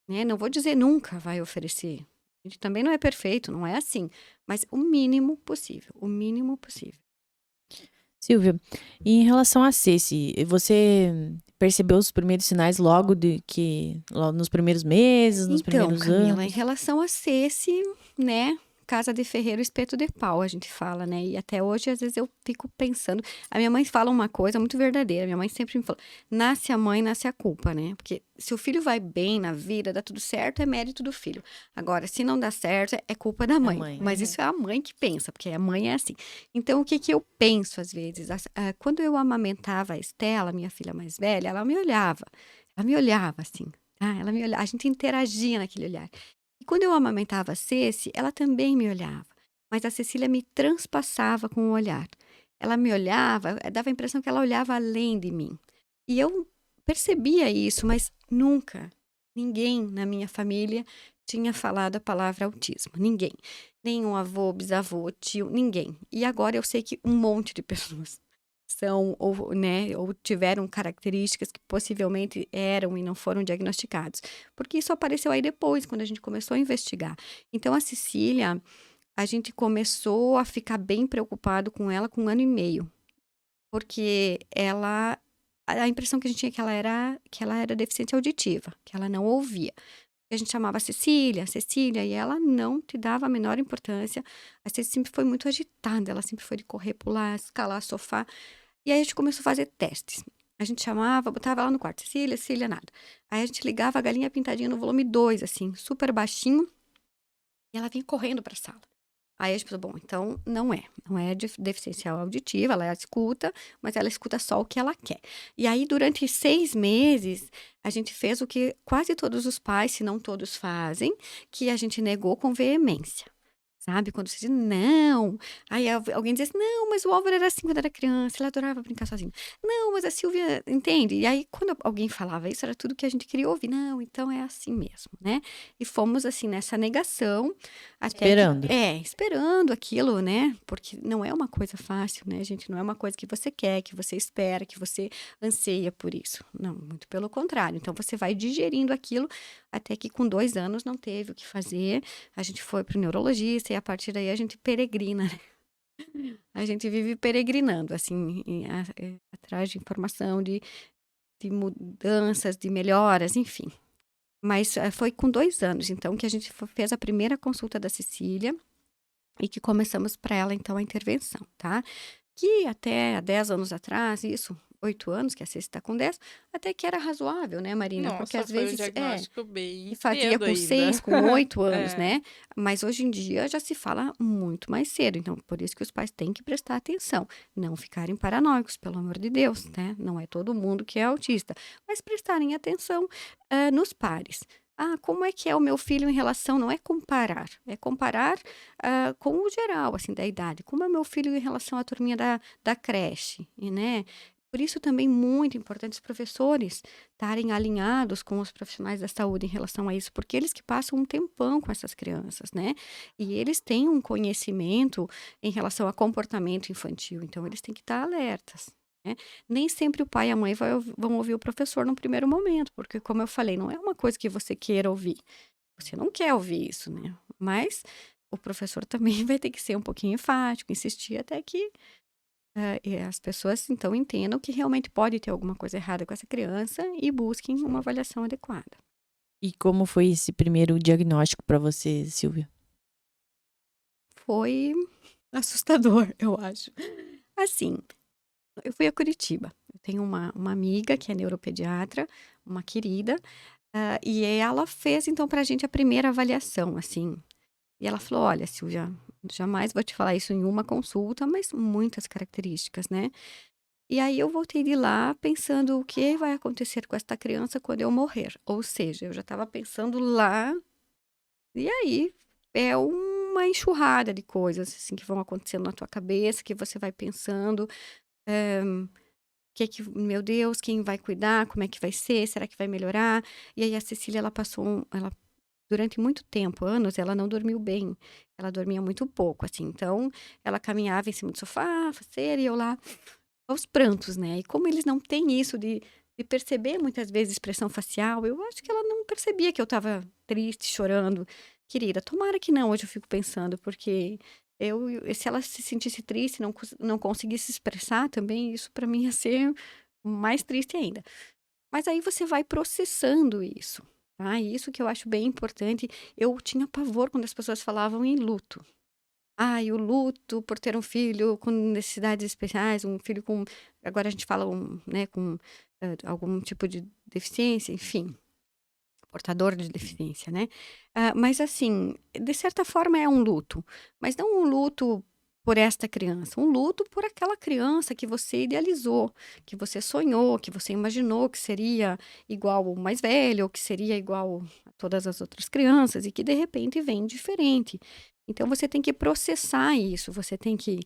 né? Não vou dizer nunca vai oferecer. A gente também não é perfeito, não é assim. Mas o mínimo possível, o mínimo possível. Silvia, e em relação a Ceci, você percebeu os primeiros sinais logo nos primeiros meses, nos Então, primeiros Camila, em anos? relação a Ceci, né? Casa de ferreiro, espeto de pau, a gente fala, né? E até hoje, às vezes, eu fico pensando. A minha mãe fala uma coisa muito verdadeira. Minha mãe sempre me falou: nasce a mãe, nasce a culpa, né? Porque se o filho vai bem na vida, dá tudo certo, é mérito do filho. Agora, se não dá certo, é culpa da mãe. mãe. Mas isso é a mãe que pensa, porque a mãe é assim. Então, o que que eu penso às vezes? Quando eu amamentava a Estela, minha filha mais velha, ela me olhava. Ela me olhava assim, tá? Ela me olhava. A gente interagia naquele olhar. E quando eu amamentava a Ceci, ela também me olhava, mas a Cecília me transpassava com o olhar. Ela me olhava, dava a impressão que ela olhava além de mim. E eu percebia isso, mas nunca, ninguém na minha família tinha falado a palavra autismo. Ninguém. Nenhum avô, bisavô, tio, ninguém. E agora eu sei que um monte de pessoas são ou, né, ou tiveram características que possivelmente eram e não foram diagnosticados. Porque isso apareceu aí depois, quando a gente começou a investigar. Então, a Cecília, a gente começou a ficar bem preocupado com ela com 1 ano e meio. Porque a impressão que a gente tinha que ela era deficiente auditiva, que ela não ouvia. A gente chamava Cecília, Cecília, e ela não te dava a menor importância. A Cecília sempre foi muito agitada, ela sempre foi de correr, pular, escalar sofá. E aí a gente começou a fazer testes. A gente chamava, botava lá no quarto, Cecília, Cecília, nada. Aí a gente ligava a galinha pintadinha no volume 2, assim, super baixinho, e ela vinha correndo pra sala. Aí a gente pensou, bom, então não é deficiência auditiva, ela escuta, mas ela escuta só o que ela quer. E aí, durante 6 meses, a gente fez o que quase todos os pais, se não todos fazem, que a gente negou com veemência. Sabe? Quando você diz não. Aí alguém diz assim, não, mas o Álvaro era assim quando era criança, ele adorava brincar sozinho. Não, mas a Silvia, entende? E aí, quando alguém falava isso, era tudo que a gente queria ouvir. Não, então é assim mesmo, né? E fomos, assim, nessa negação. Até Esperando. esperando aquilo, né? Porque não é uma coisa fácil, né, gente? Não é uma coisa que você quer, que você espera, que você anseia por isso. Não, muito pelo contrário. Então, você vai digerindo aquilo até que com 2 anos não teve o que fazer. A gente foi pro neurologista e a partir daí a gente peregrina, né? A gente vive peregrinando, assim, atrás de informação, de mudanças, de melhoras, enfim. Mas foi com 2 anos, então, que a gente fez a primeira consulta da Cecília e que começamos para ela, então, a intervenção, tá? Que até há 10 anos atrás, isso, 8 anos, que a Ceci está com 10, até que era razoável, né, Marina? Porque Nossa, às foi um vezes, diagnóstico bem e fazia cedo com ainda. 6, com 8 anos, É. né? Mas hoje em dia já se fala muito mais cedo. Então, por isso que os pais têm que prestar atenção. Não ficarem paranoicos, pelo amor de Deus, né? Não é todo mundo que é autista. Mas prestarem atenção nos pares. Ah, como é que é o meu filho em relação... Não é comparar. É comparar com o geral, assim, da idade. Como é o meu filho em relação à turminha da creche, né? Por isso também muito importante os professores estarem alinhados com os profissionais da saúde em relação a isso, porque eles que passam um tempão com essas crianças, né? E eles têm um conhecimento em relação a comportamento infantil, então eles têm que estar alertas, né? Nem sempre o pai e a mãe vão ouvir o professor no primeiro momento, porque, como eu falei, não é uma coisa que você queira ouvir. Você não quer ouvir isso, né? Mas o professor também vai ter que ser um pouquinho enfático, insistir até que e as pessoas, então, entendam que realmente pode ter alguma coisa errada com essa criança e busquem uma avaliação adequada. E como foi esse primeiro diagnóstico para você, Silvia? Foi assustador, eu acho. Assim, eu fui a Curitiba. Eu tenho uma amiga que é neuropediatra, uma querida, e ela fez, então, pra gente a primeira avaliação, assim. E ela falou: olha, Silvia, jamais vou te falar isso em uma consulta, mas muitas características, né? E aí eu voltei de lá pensando o que vai acontecer com esta criança quando eu morrer. Ou seja, eu já estava pensando lá, e aí é uma enxurrada de coisas assim que vão acontecendo na tua cabeça, que você vai pensando, meu Deus, quem vai cuidar, como é que vai ser, será que vai melhorar? E aí a Cecília, ela passou, ela durante muito tempo, anos, ela não dormiu bem. Ela dormia muito pouco, assim. Então, ela caminhava em cima do sofá, faceira, e eu lá aos prantos, né? E como eles não têm isso de perceber muitas vezes expressão facial, eu acho que ela não percebia que eu estava triste, chorando, querida. Tomara que não, hoje eu fico pensando, porque se ela se sentisse triste, não conseguisse expressar também, isso para mim ia ser mais triste ainda. Mas aí você vai processando isso, tá? E isso que eu acho bem importante. Eu tinha pavor quando as pessoas falavam em luto. E o luto por ter um filho com necessidades especiais, um filho com. Agora a gente fala, né, com algum tipo de deficiência, enfim, portador de deficiência, né? Mas assim, de certa forma é um luto, mas não um luto por esta criança, um luto por aquela criança que você idealizou, que você sonhou, que você imaginou que seria igual o mais velho, ou que seria igual a todas as outras crianças, e que de repente vem diferente. Então você tem que processar isso, você tem que,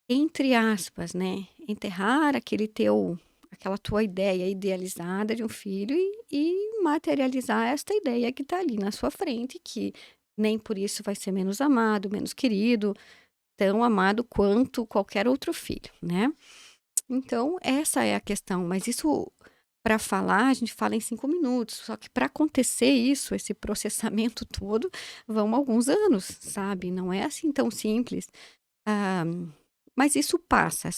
entre aspas, né, enterrar aquela tua ideia idealizada de um filho e materializar esta ideia que está ali na sua frente, que nem por isso vai ser menos amado, menos querido, tão amado quanto qualquer outro filho, né? Então, essa é a questão. Mas isso, para falar, a gente fala em 5 minutos. Só que para acontecer isso, esse processamento todo, vão alguns anos, sabe? Não é assim tão simples. Ah, mas isso passa,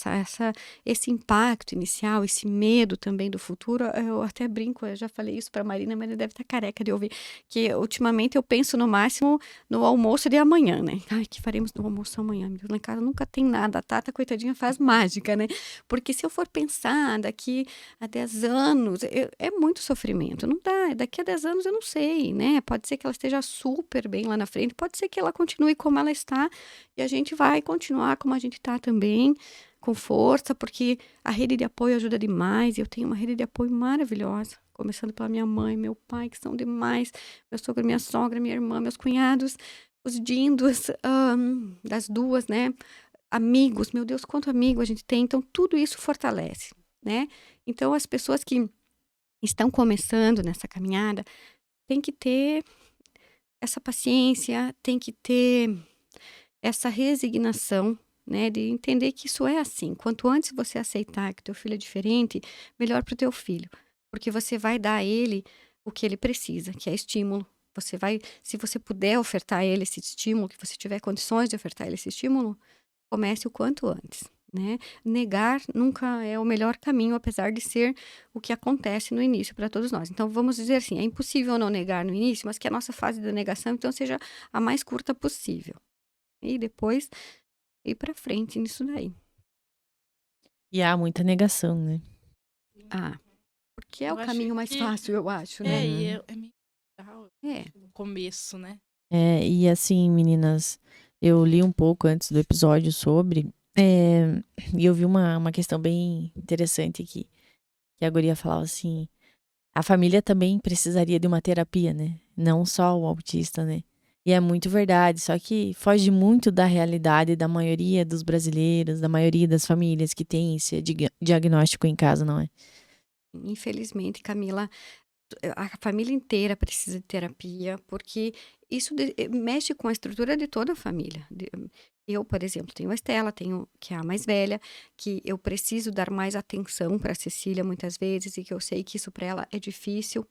esse impacto inicial, esse medo também do futuro. Eu até brinco, eu já falei isso para Marina, mas ela deve estar careca de ouvir, que ultimamente eu penso no máximo no almoço de amanhã, né? Ai, que faremos no almoço amanhã? Meu Deus, lá em casa nunca tem nada. A Tata, coitadinha, faz mágica, né? Porque se eu for pensar daqui a 10 anos, é muito sofrimento. Não dá, daqui a 10 anos eu não sei, né? Pode ser que ela esteja super bem lá na frente, pode ser que ela continue como ela está, e a gente vai continuar como a gente está também, com força, porque a rede de apoio ajuda demais. E eu tenho uma rede de apoio maravilhosa, começando pela minha mãe, meu pai, que são demais, meu sogro, minha sogra, minha irmã, meus cunhados, os dindos das duas, né? Amigos, meu Deus, quanto amigo a gente tem. Então, tudo isso fortalece, né? Então, as pessoas que estão começando nessa caminhada têm que ter essa paciência, têm que ter essa resignação, né, de entender que isso é assim. Quanto antes você aceitar que teu filho é diferente, melhor para o teu filho, porque você vai dar a ele o que ele precisa, que é estímulo. Você vai, se você puder ofertar a ele esse estímulo, que você tiver condições de ofertar a ele esse estímulo, comece o quanto antes, né? Negar nunca é o melhor caminho, apesar de ser o que acontece no início para todos nós. Então, vamos dizer assim, é impossível não negar no início, mas que a nossa fase da negação, então, seja a mais curta possível. E depois ir pra frente nisso daí. E há muita negação, né? Porque é Eu o acho caminho mais que- fácil, eu acho, né? E é meio legal É. no começo, né? E assim, meninas, eu li um pouco antes do episódio sobre, e eu vi uma questão bem interessante aqui, que a guria falava assim, a família também precisaria de uma terapia, né? Não só o autista, né? E é muito verdade, só que foge muito da realidade da maioria dos brasileiros, da maioria das famílias que tem esse diagnóstico em casa, não é? Infelizmente, Camila, a família inteira precisa de terapia, porque isso mexe com a estrutura de toda a família. Eu, por exemplo, tenho a Estela, que é a mais velha, que eu preciso dar mais atenção para a Cecília muitas vezes, e que eu sei que isso para ela é difícil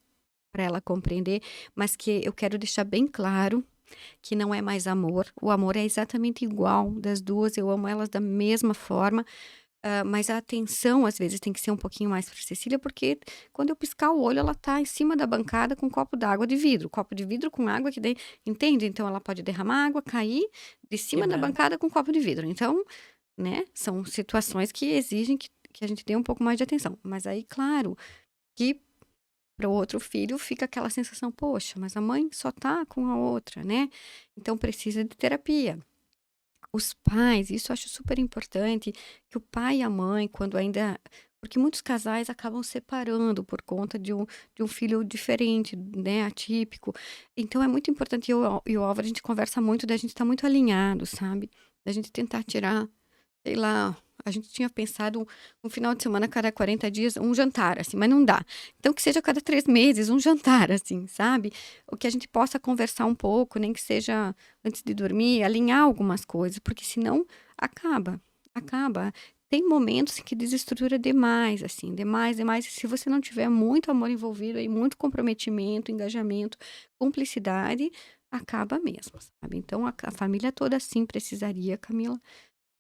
para ela compreender, mas que eu quero deixar bem claro que não é mais amor. O amor é exatamente igual das duas, eu amo elas da mesma forma. Mas a atenção, às vezes, tem que ser um pouquinho mais para Cecília, porque quando eu piscar o olho, ela tá em cima da bancada com um copo d'água de vidro. Copo de vidro com água que daí, entende? Então, ela pode derramar água, cair de cima da Quebrar. bancada com um copo de vidro. Então, né, são situações que exigem que a gente dê um pouco mais de atenção. Mas aí, claro, que para o outro filho fica aquela sensação, poxa, mas a mãe só tá com a outra, né? Então, precisa de terapia. Os pais, isso eu acho super importante, que o pai e a mãe, quando ainda. Porque muitos casais acabam separando por conta de um filho diferente, né, atípico. Então é muito importante, eu e o Álvaro, a gente conversa muito, da gente estar muito alinhado, sabe? Da gente tentar tirar, sei lá, a gente tinha pensado um final de semana, cada 40 dias, um jantar, assim, mas não dá. Então que seja cada 3 meses, um jantar, assim, sabe? O que a gente possa conversar um pouco, nem que seja antes de dormir, alinhar algumas coisas, porque senão acaba. tem momentos em que desestrutura demais, assim, demais. E se você não tiver muito amor envolvido aí, muito comprometimento, engajamento, cumplicidade, acaba mesmo, sabe? Então, a família toda sim precisaria, Camila,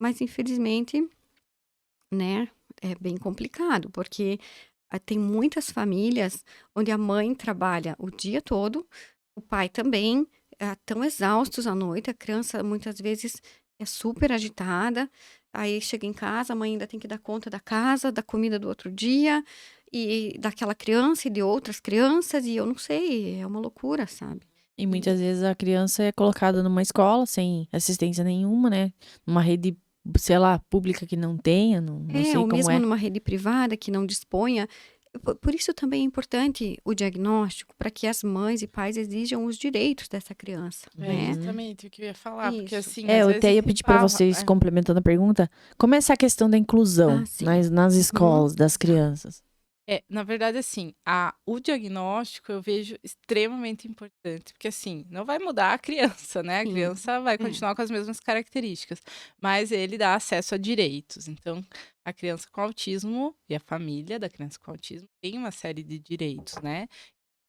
mas infelizmente, né, é bem complicado, porque tem muitas famílias onde a mãe trabalha o dia todo, o pai também, tão exaustos à noite, a criança muitas vezes é super agitada, aí chega em casa, a mãe ainda tem que dar conta da casa, da comida do outro dia, e daquela criança e de outras crianças, e eu não sei, é uma loucura, sabe? E muitas vezes a criança é colocada numa escola sem assistência nenhuma, né? Numa rede, sei lá, pública que não tenha, não sei Ou como mesmo é. numa rede privada que não disponha. Por isso também é importante o diagnóstico, para que as mães e pais exijam os direitos dessa criança, É né? justamente o que eu ia falar, porque Isso. assim, É, às eu vezes até ia se pedir pra fala, vocês, complementando a pergunta, como é essa questão da inclusão Sim. nas escolas das crianças? na verdade, assim, o diagnóstico eu vejo extremamente importante, porque assim, não vai mudar a criança, né? A Sim. criança vai continuar com as mesmas características, mas ele dá acesso a direitos. Então, a criança com autismo e a família da criança com autismo tem uma série de direitos, né?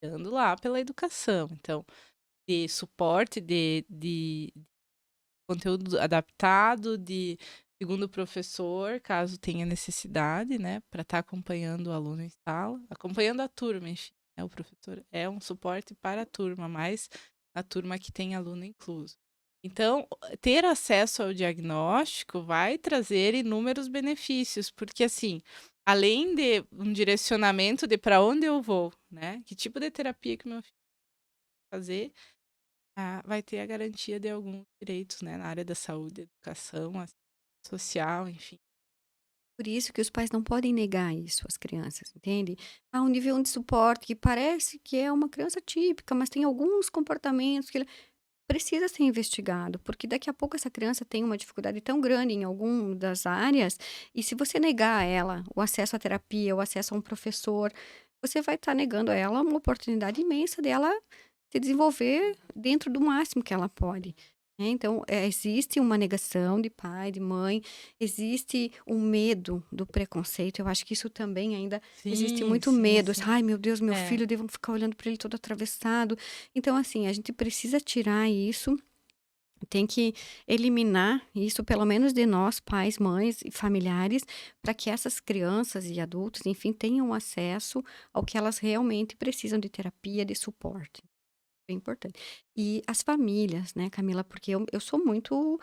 Dando lá pela educação. Então, de suporte, de conteúdo adaptado, de segundo o professor, caso tenha necessidade, né, para estar acompanhando o aluno em sala, acompanhando a turma, enfim, né, o professor é um suporte para a turma, mas a turma que tem aluno incluso. Então, ter acesso ao diagnóstico vai trazer inúmeros benefícios, porque assim, além de um direcionamento de para onde eu vou, né, que tipo de terapia que meu filho vai fazer, vai ter a garantia de alguns direitos, né, na área da saúde, educação, social, enfim. Por isso que os pais não podem negar isso às crianças, entende? Há um nível de suporte que parece que é uma criança típica, mas tem alguns comportamentos que ele precisa ser investigado, porque daqui a pouco essa criança tem uma dificuldade tão grande em alguma das áreas, e se você negar a ela o acesso à terapia, o acesso a um professor, você vai estar negando a ela uma oportunidade imensa dela se desenvolver dentro do máximo que ela pode. Né? Então, existe uma negação de pai, de mãe, existe um medo do preconceito. Eu acho que isso também ainda existe muito medo. sim. Ai, meu Deus, meu É. filho, devo ficar olhando para ele todo atravessado. Então, assim, a gente precisa tirar isso. Tem que eliminar isso, pelo menos de nós, pais, mães e familiares, para que essas crianças e adultos, enfim, tenham acesso ao que elas realmente precisam de terapia, de suporte. Bem importante. E as famílias, né, Camila, porque eu sou muito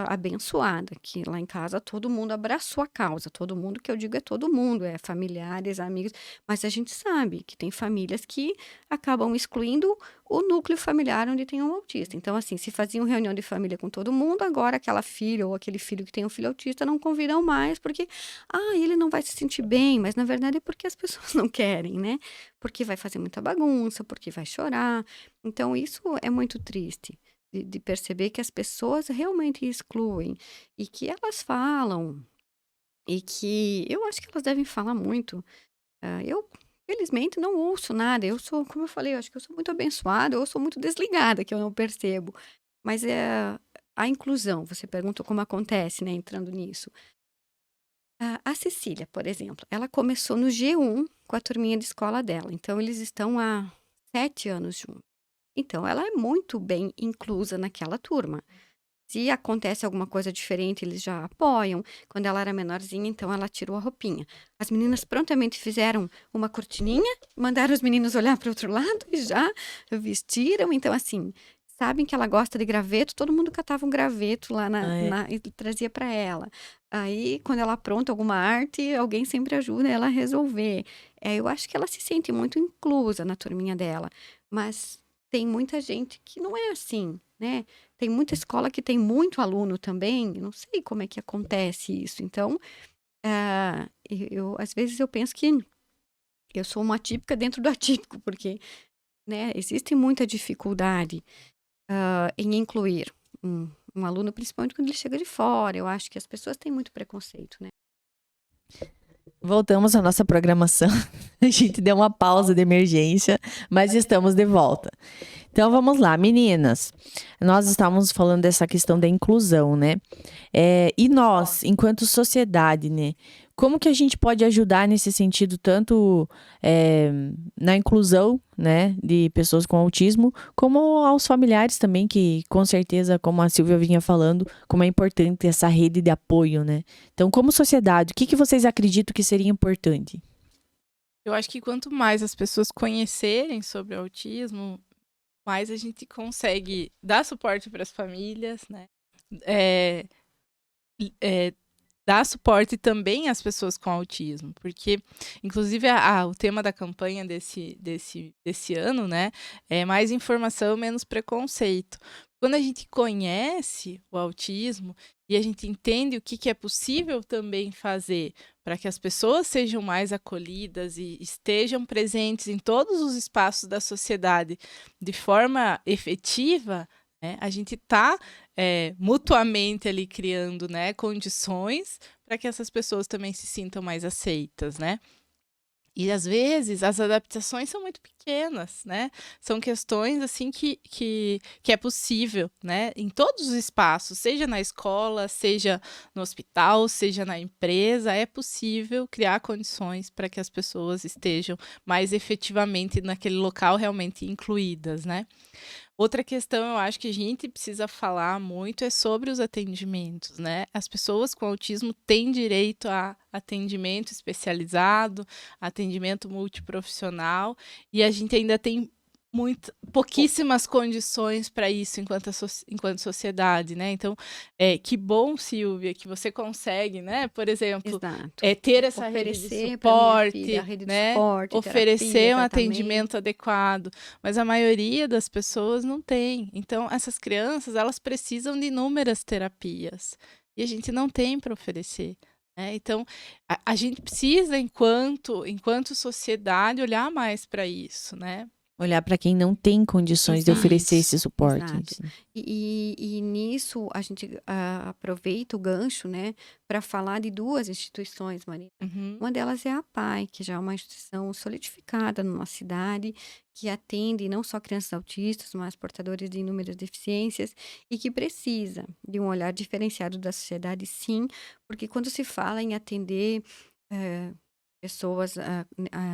abençoada, que lá em casa todo mundo abraçou a causa, todo mundo que eu digo é todo mundo, é familiares, amigos, mas a gente sabe que tem famílias que acabam excluindo o núcleo familiar onde tem um autista. Então, assim, se faziam reunião de família com todo mundo, agora aquela filha ou aquele filho que tem um filho autista não convidam mais, porque, ele não vai se sentir bem, mas na verdade é porque as pessoas não querem, né? Porque vai fazer muita bagunça, porque vai chorar. Então, isso é muito triste, de perceber que as pessoas realmente excluem e que elas falam, e que eu acho que elas devem falar muito. Eu, felizmente, não ouço nada. Eu sou, como eu falei, eu acho que eu sou muito abençoada, eu sou muito desligada, que eu não percebo. Mas a inclusão, você perguntou como acontece, né, entrando nisso. A Cecília, por exemplo, ela começou no G1 com a turminha de escola dela. Então, eles estão há 7 anos juntos. Então, ela é muito bem inclusa naquela turma. Se acontece alguma coisa diferente, eles já apoiam. Quando ela era menorzinha, então ela tirou a roupinha. As meninas prontamente fizeram uma cortininha, mandaram os meninos olhar para o outro lado e já vestiram. Então, assim, sabem que ela gosta de graveto, todo mundo catava um graveto lá e trazia para ela. Aí, quando ela apronta alguma arte, alguém sempre ajuda ela a resolver. Eu acho que ela se sente muito inclusa na turminha dela. Mas tem muita gente que não é assim, né? Tem muita escola que tem muito aluno também, eu não sei como é que acontece isso. Então, às vezes eu penso que eu sou uma atípica dentro do atípico, porque, né, existe muita dificuldade em incluir um aluno, principalmente quando ele chega de fora. Eu acho que as pessoas têm muito preconceito, né? Voltamos à nossa programação. A gente deu uma pausa de emergência, mas estamos de volta. Então vamos lá, meninas. Nós estávamos falando dessa questão da inclusão, né? E nós, enquanto sociedade, né? Como que a gente pode ajudar nesse sentido, tanto na inclusão, né, de pessoas com autismo, como aos familiares também, que com certeza, como a Silvia vinha falando, como é importante essa rede de apoio, né? Então, como sociedade, o que vocês acreditam que seria importante? Eu acho que quanto mais as pessoas conhecerem sobre o autismo, mais a gente consegue dar suporte para as famílias, né? É, dar suporte também às pessoas com autismo, porque, inclusive, o tema da campanha desse ano, né, é mais informação, menos preconceito. Quando a gente conhece o autismo e a gente entende o que é possível também fazer para que as pessoas sejam mais acolhidas e estejam presentes em todos os espaços da sociedade de forma efetiva, né, a gente está mutuamente ali criando, né, condições para que essas pessoas também se sintam mais aceitas, né? E às vezes as adaptações são muito pequenas, né? São questões assim que é possível, né? Em todos os espaços, seja na escola, seja no hospital, seja na empresa, é possível criar condições para que as pessoas estejam mais efetivamente naquele local realmente incluídas, né? Outra questão, eu acho que a gente precisa falar muito é sobre os atendimentos, né? As pessoas com autismo têm direito a atendimento especializado, atendimento multiprofissional, e a gente ainda tem pouquíssimas condições para isso enquanto sociedade, né? Então, que bom, Silvia, que você consegue, né? Por exemplo, ter essa rede de suporte, né? Oferecer terapia, um atendimento adequado, mas a maioria das pessoas não tem. Então, essas crianças, elas precisam de inúmeras terapias e a gente não tem para oferecer. Então, a gente precisa, enquanto sociedade, olhar mais para isso, né? Olhar para quem não tem condições de oferecer esse suporte. Exato. E nisso a gente aproveita o gancho, né, para falar de duas instituições, Marina. Uhum. Uma delas é a PAI, que já é uma instituição solidificada numa cidade, que atende não só crianças autistas, mas portadores de inúmeras deficiências e que precisa de um olhar diferenciado da sociedade, sim, porque quando se fala em atender pessoas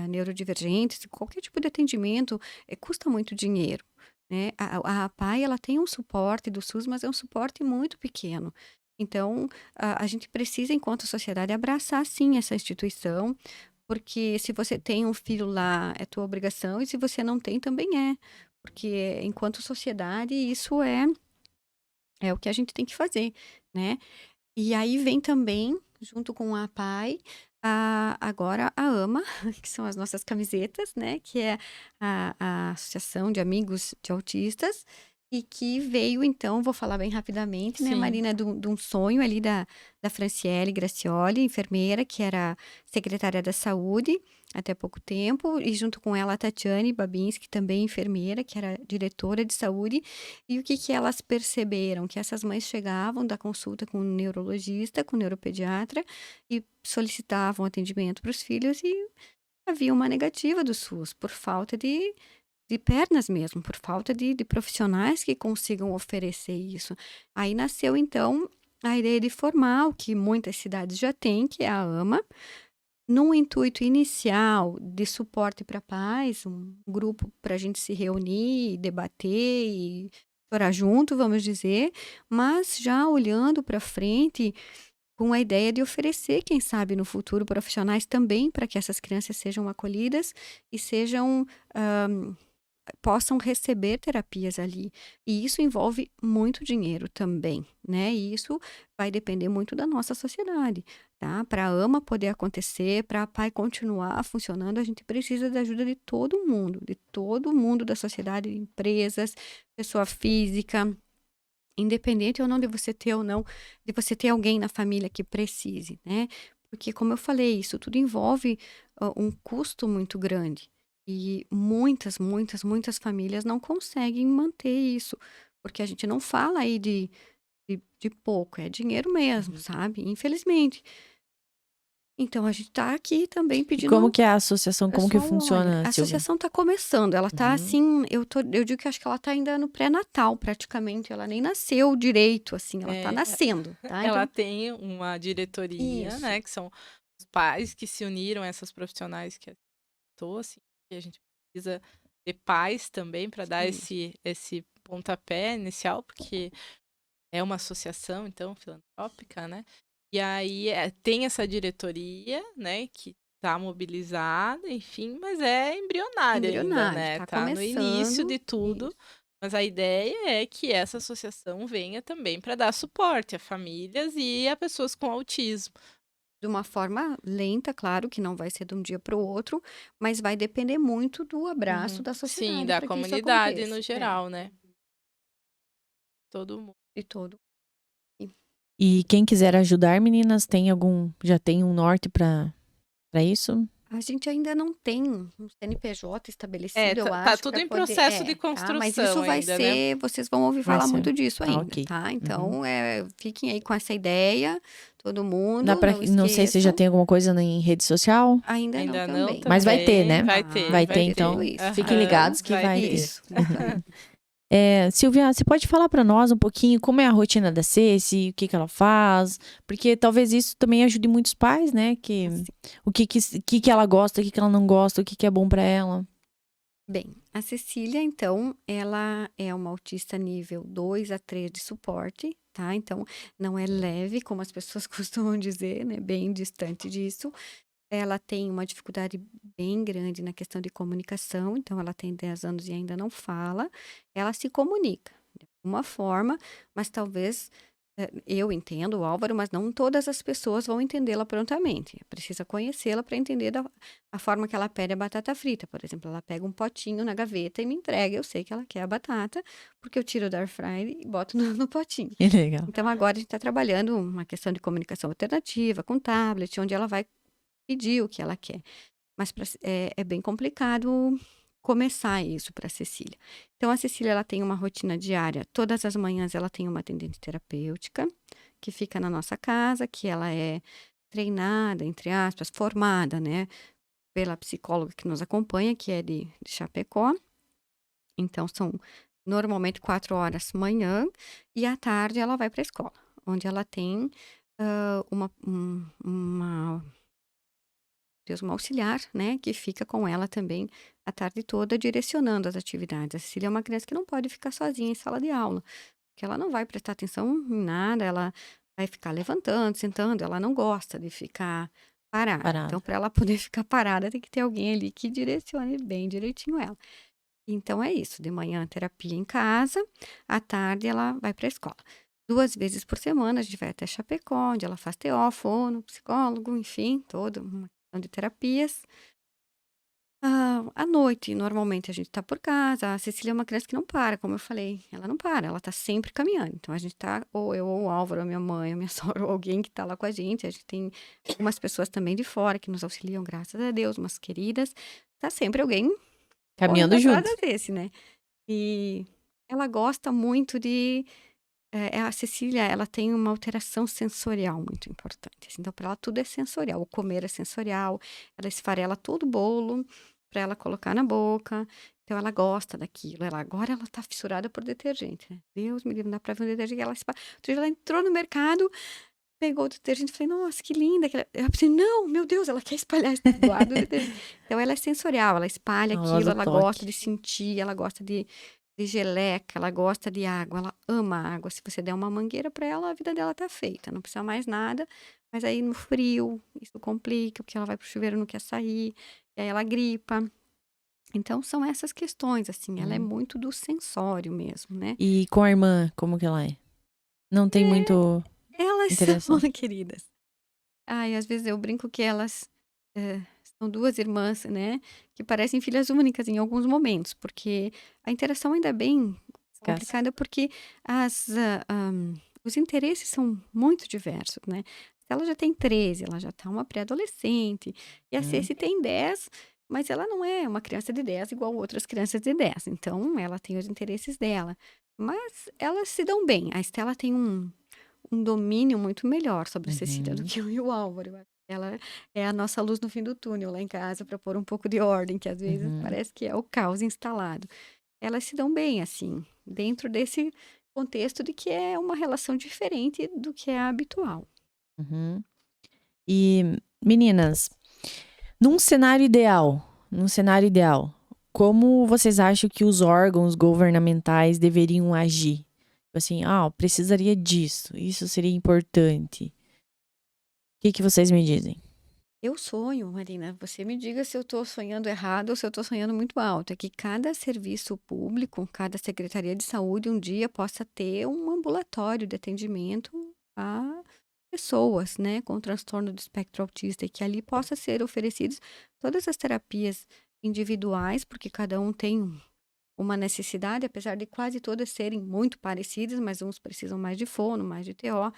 neurodivergentes, qualquer tipo de atendimento custa muito dinheiro, né? A APAE, ela tem um suporte do SUS, mas é um suporte muito pequeno. Então, a gente precisa, enquanto sociedade, abraçar, sim, essa instituição, porque se você tem um filho lá, é tua obrigação, e se você não tem, também é. Porque, enquanto sociedade, isso é o que a gente tem que fazer, né? E aí vem também, junto com a APAE, agora a AMA, que são as nossas camisetas, né? Que é a Associação de Amigos de Autistas, e que veio, então, vou falar bem rapidamente, né, Sim. Marina, de um sonho ali da Franciele Gracioli, enfermeira, que era secretária da Saúde até pouco tempo, e junto com ela a Tatiane Babinski, também enfermeira, que era diretora de saúde. E o que elas perceberam? Que essas mães chegavam da consulta com um neurologista, com um neuropediatra, e solicitavam atendimento para os filhos, e havia uma negativa do SUS, por falta de pernas mesmo, por falta de profissionais que consigam oferecer isso. Aí nasceu, então, a ideia de formar o que muitas cidades já têm, que é a AMA, num intuito inicial de suporte para pais, um grupo para a gente se reunir, debater e chorar junto, vamos dizer, mas já olhando para frente com a ideia de oferecer, quem sabe, no futuro, profissionais também para que essas crianças sejam acolhidas e possam receber terapias ali. E isso envolve muito dinheiro também, né? E isso vai depender muito da nossa sociedade, tá? Para a AMA poder acontecer, para a PAI continuar funcionando, a gente precisa da ajuda de todo mundo da sociedade, empresas, pessoa física, independente ou não de você ter alguém na família que precise, né? Porque, como eu falei, isso tudo envolve um custo muito grande. E muitas, muitas, muitas famílias não conseguem manter isso. Porque a gente não fala aí de pouco, é dinheiro mesmo, sabe? Infelizmente. Então, a gente está aqui também E pedindo como que é a associação? Como que pessoal, olha, funciona, a Silvia? associação está começando, ela está Uhum. assim, eu digo que acho que ela está ainda no pré-natal praticamente, ela nem nasceu direito, assim, ela está É, nascendo, tá? ela Então, tem uma diretoria, isso, né? Que são os pais que se uniram, essas profissionais que citou, assim, que a gente precisa ter pais também para dar sim, esse pontapé inicial, porque é uma associação, então, filantrópica, né? E aí tem essa diretoria, né, que tá mobilizada, enfim, mas é embrionária ainda, embrionário, né? está Tá no início começando, de tudo. isso, Mas a ideia é que essa associação venha também para dar suporte a famílias e a pessoas com autismo. de uma forma lenta, claro, que não vai ser de um dia para o outro, mas vai depender muito do abraço Uhum. da Sim, sociedade da para que isso comunidade aconteça. no geral, né? Todo mundo. De todo. E quem quiser ajudar, meninas, já tem um norte para isso? A gente ainda não tem um CNPJ É, estabelecido, eu tá acho, tudo para em poder. processo de Tá? Mas construção isso vai ainda, né? ser. Vocês vão ouvir Vai falar ser. muito disso Ah, ainda, ok. tá? Uhum. Então, fiquem aí com essa ideia, todo mundo, Não sei se já tem alguma coisa em rede social, Ainda não Ainda não também. mas vai ter, também. né? Vai Tá, ter, Vai vai ter, ter tudo então. isso. Fiquem Aham, ligados que vai vai ter. ter. Isso. Silvia, você pode falar para nós um pouquinho como é a rotina da Ceci, o que que ela faz? Porque talvez isso também ajude muitos pais, né? Assim. O que ela gosta, o que que ela não gosta, o que que é bom para ela. Bem, a Cecília, então, ela é uma autista nível 2 a 3 de suporte, tá? Então, não é leve, como as pessoas costumam dizer, né? Bem distante disso. Ela tem uma dificuldade bem grande na questão de comunicação, então ela tem 10 anos e ainda não fala. Ela se comunica de alguma forma, mas talvez eu entendo o Álvaro, mas não todas as pessoas vão entendê-la prontamente. Precisa conhecê-la para entender a forma que ela pede a batata frita. Por exemplo, ela pega um potinho na gaveta e me entrega. Eu sei que ela quer a batata, porque eu tiro da air fryer e boto no potinho. Que legal. Então, agora a gente está trabalhando uma questão de comunicação alternativa, com tablet, onde ela vai pedir o que ela quer. Mas é bem complicado começar isso para a Cecília. Então, a Cecília ela tem uma rotina diária. Todas as manhãs ela tem uma atendente terapêutica que fica na nossa casa, que ela é treinada, entre aspas, formada, né, pela psicóloga que nos acompanha, que é de Chapecó. Então, são normalmente 4 horas manhã e à tarde ela vai para a escola, onde ela tem uma uma auxiliar, né, que fica com ela também a tarde toda direcionando as atividades. A Cecília é uma criança que não pode ficar sozinha em sala de aula, porque ela não vai prestar atenção em nada, ela vai ficar levantando, sentando, ela não gosta de ficar parada. Parada. Então, para ela poder ficar parada, tem que ter alguém ali que direcione bem direitinho ela. Então, é isso. De manhã, terapia em casa, à tarde, ela vai para a escola. 2 vezes por semana, a gente vai até Chapecó, onde ela faz TO, fono, psicólogo, enfim, toda uma questão de terapias. À noite, normalmente, a gente tá por casa. A Cecília é uma criança que não para, como eu falei, ela não para, ela tá sempre caminhando. Então, a gente tá, ou eu, ou o Álvaro, a minha mãe, a minha sogra, ou alguém que tá lá com a gente. A gente tem algumas pessoas também de fora que nos auxiliam, graças a Deus, umas queridas. Tá sempre alguém Caminhando correndo junto. atrás desse, né? E ela gosta muito de. A Cecília, ela tem uma alteração sensorial muito importante. Assim. Então, para ela, tudo é sensorial. O comer é sensorial. Ela esfarela todo o bolo para ela colocar na boca. Então, ela gosta daquilo. Agora ela tá fissurada por detergente. Né? Deus me livre, não dá para ver um detergente. Outro dia ela entrou no mercado, pegou o detergente e falei, nossa, que linda. Eu pensei, não, meu Deus, ela quer espalhar esse guarda do detergente. Então, ela é sensorial, ela espalha Ela aquilo, gosta do ela toque. gosta de sentir, ela gosta de geleca, ela gosta de água, ela ama água. Se você der uma mangueira para ela, a vida dela tá feita, não precisa mais nada. Mas aí no frio, isso complica, porque ela vai pro chuveiro e não quer sair, e aí ela gripa. Então são essas questões, assim, ela é muito do sensório mesmo, né? E com a irmã, como que ela é? Não tem muito Elas interação. são queridas. Ai, às vezes eu brinco que elas são 2 irmãs, né, que parecem filhas únicas em alguns momentos, porque a interação ainda é bem complicada, porque os interesses são muito diversos, né. Ela já tem 13, ela já tá uma pré-adolescente, e a Ceci tem 10, mas ela não é uma criança de 10 igual outras crianças de 10, então ela tem os interesses dela. Mas elas se dão bem. A Estela tem um domínio muito melhor sobre a Cecília do que eu e o Álvaro. Ela é a nossa luz no fim do túnel lá em casa para pôr um pouco de ordem, que às vezes parece que é o caos instalado. Elas se dão bem, assim, dentro desse contexto de que é uma relação diferente do que é habitual. Uhum. E, meninas, num cenário ideal, como vocês acham que os órgãos governamentais deveriam agir? Tipo assim, precisaria disso, isso seria importante. O que vocês me dizem? Eu sonho, Marina, você me diga se eu estou sonhando errado ou se eu estou sonhando muito alto. É que cada serviço público, cada secretaria de saúde, um dia possa ter um ambulatório de atendimento a pessoas, né, com transtorno do espectro autista, e que ali possa ser oferecidas todas as terapias individuais, porque cada um tem uma necessidade, apesar de quase todas serem muito parecidas, mas uns precisam mais de fono, mais de TO.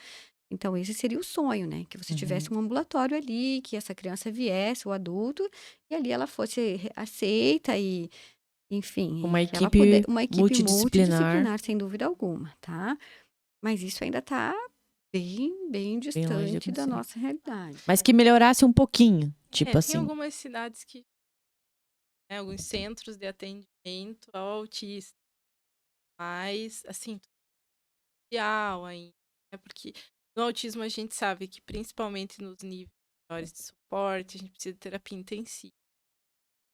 Então, esse seria o sonho, né? Que você tivesse um ambulatório ali, que essa criança viesse, o adulto, e ali ela fosse aceita e, enfim, Uma ela equipe uma equipe multidisciplinar, sem dúvida alguma, tá? Mas isso ainda está bem Bem longe de distante da acontecer. nossa realidade. Mas que melhorasse um pouquinho, tipo Tem assim. algumas cidades que alguns centros de atendimento ao autista, mas assim, social ainda, né? Porque no autismo a gente sabe que principalmente nos níveis maiores de suporte, a gente precisa de terapia intensiva.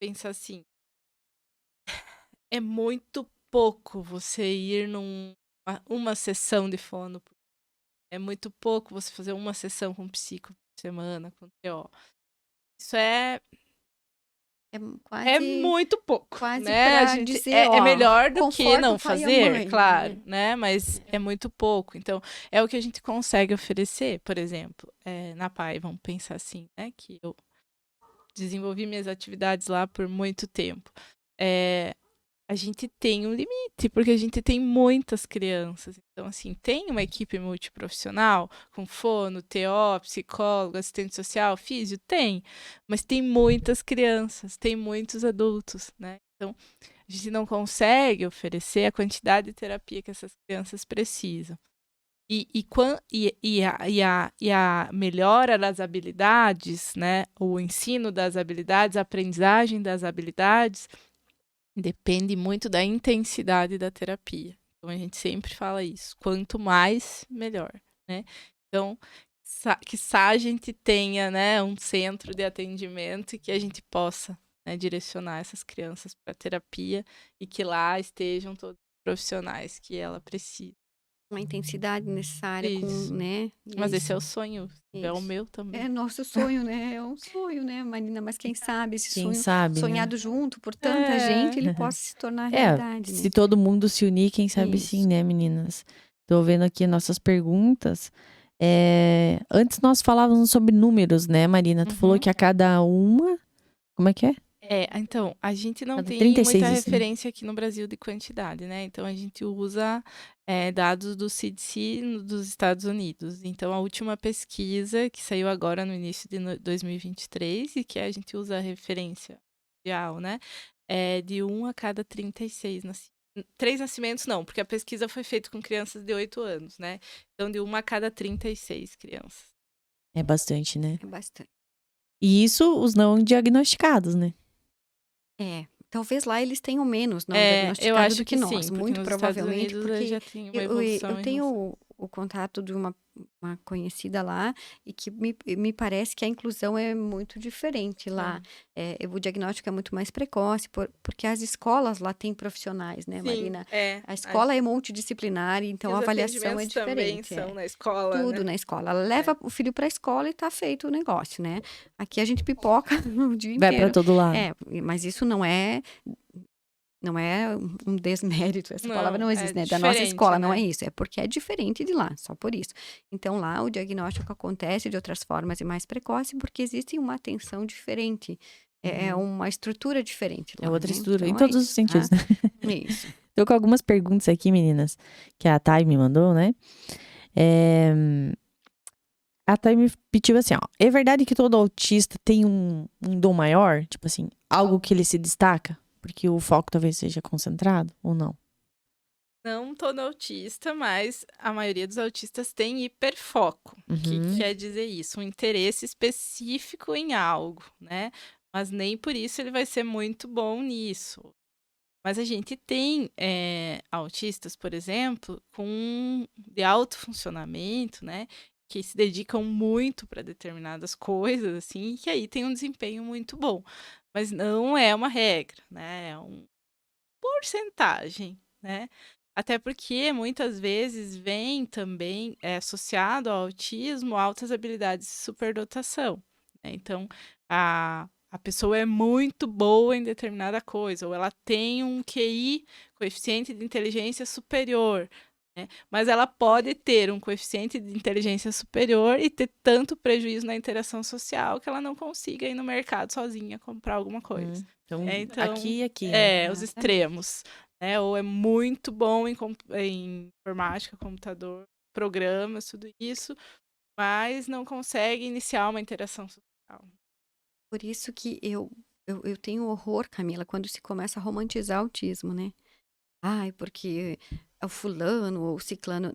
Pensa assim, é muito pouco você ir uma sessão de fono. É muito pouco você fazer uma sessão com psico por semana, com TO. Isso é muito pouco, quase né? A para gente dizer, é melhor do que conforta não o pai e a fazer, mãe, claro, né? Mas é muito pouco. Então, é o que a gente consegue oferecer, por exemplo, na PAI, vamos pensar assim, né? Que eu desenvolvi minhas atividades lá por muito tempo. A gente tem um limite, porque a gente tem muitas crianças. Então, assim, tem uma equipe multiprofissional, com fono, TO, psicólogo, assistente social, físio? Tem. Mas tem muitas crianças, tem muitos adultos, né? Então, a gente não consegue oferecer a quantidade de terapia que essas crianças precisam. E a melhora das habilidades, né? O ensino das habilidades, a aprendizagem das habilidades, depende muito da intensidade da terapia. Então, a gente sempre fala isso. Quanto mais, melhor, né? Então, que a gente tenha, né, um centro de atendimento e que a gente possa, né, direcionar essas crianças para terapia e que lá estejam todos os profissionais que ela precisa. Uma intensidade necessária, Isso. né? Mas esse é o sonho, é o meu também. É nosso sonho, né? É um sonho, né, Marina? Mas quem sabe esse Quem sonho sabe, sonhado junto por tanta gente, ele possa se tornar realidade, se né? todo mundo se unir, quem sabe sim, né, meninas? Tô vendo aqui nossas perguntas. Antes nós falávamos sobre números, né, Marina? Tu falou que a cada uma... Como é que é? Então, a gente não Cada tem 36 muita isso, né? referência aqui no Brasil de quantidade, né? Então, a gente usa dados do CDC dos Estados Unidos. Então, a última pesquisa que saiu agora no início de 2023 e que a gente usa a referência mundial, né? É de 1 a cada 36 nascimentos. 3 nascimentos não, porque a pesquisa foi feita com crianças de 8 anos, né? Então, de 1 a cada 36 crianças. É bastante, né? É bastante. E isso os não diagnosticados, né? Talvez lá eles tenham menos não eu diagnosticados acho do que que nós, sim, muito nos provavelmente, Estados Unidos porque já tem uma eu evolução. tenho o contato de uma conhecida lá e que me parece que a inclusão é muito diferente lá. O diagnóstico é muito mais precoce, porque as escolas lá têm profissionais, né, Marina? A escola é multidisciplinar, então a avaliação é diferente. Também são na escola, Tudo né? na escola. Ela leva o filho para a escola e tá feito o negócio, né? Aqui a gente pipoca o dia inteiro. Vai pra todo lado. Mas isso não é um desmérito, essa palavra não existe, né? Da nossa escola, não é isso. É porque é diferente de lá, só por isso. Então, lá o diagnóstico acontece de outras formas e mais precoce, porque existe uma atenção diferente. É uma estrutura diferente lá, É outra né? estrutura, Então, em todos os sentidos, né? Isso. Tô com algumas perguntas aqui, meninas, que a Thay me mandou, né? A Thay me pediu assim, ó. É verdade que todo autista tem um dom maior? Tipo assim, algo que ele se destaca? Porque o foco talvez seja concentrado ou não? Não todo autista, mas a maioria dos autistas tem hiperfoco. O que Uhum. quer dizer isso? Um interesse específico em algo, né? Mas nem por isso ele vai ser muito bom nisso. Mas a gente tem autistas, por exemplo, de alto funcionamento, né? Que se dedicam muito para determinadas coisas, assim, e que aí tem um desempenho muito bom. Mas não é uma regra, né? É uma porcentagem, né? Até porque muitas vezes vem também associado ao autismo altas habilidades de superdotação, né? Então, a pessoa é muito boa em determinada coisa, ou ela tem um QI, coeficiente de inteligência superior, né? Mas ela pode ter um coeficiente de inteligência superior e ter tanto prejuízo na interação social que ela não consiga ir no mercado sozinha comprar alguma coisa. Então, Então, aqui e aqui, né? os extremos, né? Ou é muito bom em informática, computador, programas, tudo isso, mas não consegue iniciar uma interação social. Por isso que eu tenho horror, Camila, quando se começa a romantizar o autismo, né? Ai, porque é o fulano ou o ciclano.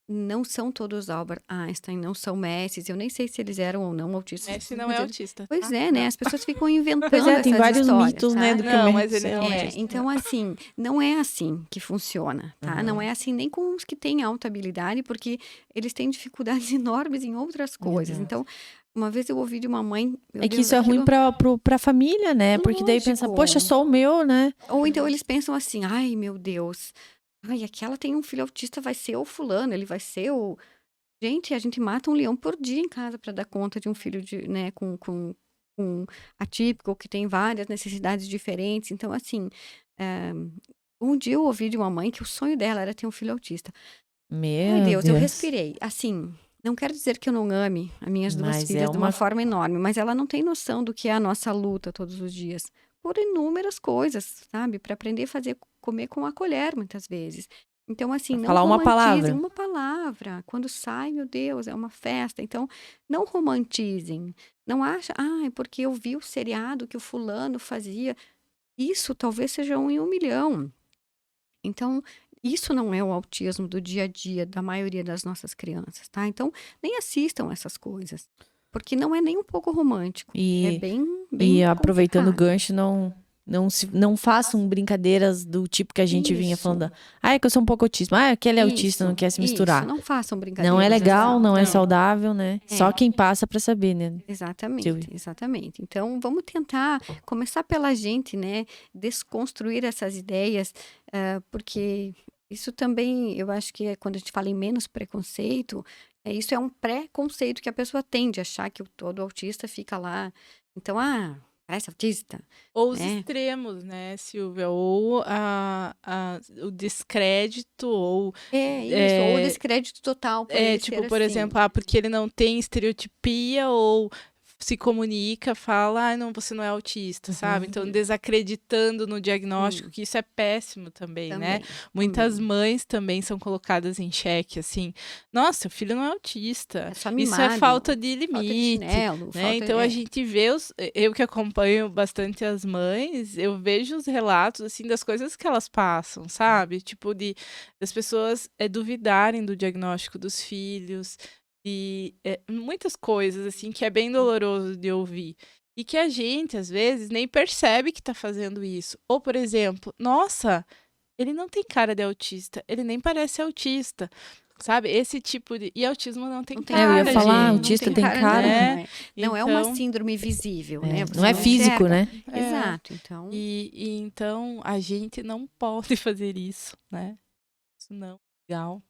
Não são todos Albert Einstein, não são Messi. Eu nem sei se eles eram ou não autistas. Messi não é autista, Pois tá? é, né? As pessoas ficam inventando Pois é, tem essas vários histórias, mitos, tá? né, do que Não, o mas Messi ele é não é. autista. Então, assim, não é assim que funciona, tá? Não Uhum. é assim nem com os que têm alta habilidade, porque eles têm dificuldades enormes em outras coisas. Exato. Então, uma vez eu ouvi de uma mãe... meu É que Deus, isso é ruim aquilo- pra família, né? Porque daí pensa, Lógico. poxa, só o meu, né? Ou então eles pensam assim, ai, meu Deus, ai, aquela tem um filho autista, vai ser o fulano, ele vai ser o... Gente, a gente mata um leão por dia em casa para dar conta de um filho de, né, com atípico, que tem várias necessidades diferentes. Então, assim, um dia eu ouvi de uma mãe que o sonho dela era ter um filho autista. Meu Ai, Deus, eu Deus. respirei. Assim, não quero dizer que eu não ame as minhas duas Mas é filhas de uma uma- forma enorme, mas ela não tem noção do que é a nossa luta todos os dias. Por inúmeras coisas, sabe? Para aprender a fazer comer com a colher, muitas vezes. Então, assim, Pra não falar uma romantizem palavra. uma palavra. Quando sai, meu Deus, é uma festa. Então, não romantizem. Não acha, ah, porque eu vi o seriado que o fulano fazia. Isso talvez seja 1 em 1 milhão. Então, isso não é o autismo do dia a dia da maioria das nossas crianças, tá? Então, nem assistam essas coisas, porque não é nem um pouco romântico. É E, bem aproveitando o complicado. gancho, não façam brincadeiras do tipo que a gente vinha Isso. falando. Ah, é que eu sou um pouco autista. Ah, aquele é autista, não quer se misturar. Isso, não façam brincadeiras Não é legal, assim. não é Não. saudável, né? É. Só quem passa pra saber, né? Exatamente, Silvia. exatamente. Então, vamos tentar começar pela gente, né? Desconstruir essas ideias, porque isso também, eu acho que quando a gente fala em menos preconceito, isso é um pré-conceito que a pessoa tem de achar que todo autista fica lá. Então, parece autista. Ou os É. extremos, né, Silvia? Ou o descrédito, ou É isso, ou É, descrédito total por ele tipo, ser por assim. exemplo, porque ele não tem estereotipia, ou se comunica, fala, não, você não é autista, sabe? Então, desacreditando no diagnóstico, que isso é péssimo também, né? Muitas mães também são colocadas em xeque, assim, nossa, seu filho não é autista. É só Isso é mimado, falta de falta de limite, chinelo, né? falta Então, a gente vê, eu que acompanho bastante as mães, eu vejo os relatos, assim, das coisas que elas passam, sabe? Tipo, das pessoas duvidarem do diagnóstico dos filhos, e muitas coisas, assim, que é bem doloroso de ouvir. E que a gente, às vezes, nem percebe que tá fazendo isso. Ou, por exemplo, nossa, ele não tem cara de autista, ele nem parece autista. Sabe? Esse tipo de... E autismo não tem Não tem cara, eu ia falar, gente. autista tem cara, né? Não é uma Então, síndrome visível, né? Você Não é físico, enxerga. né? Exato, então... E então a gente não pode fazer isso, né? Isso não é legal.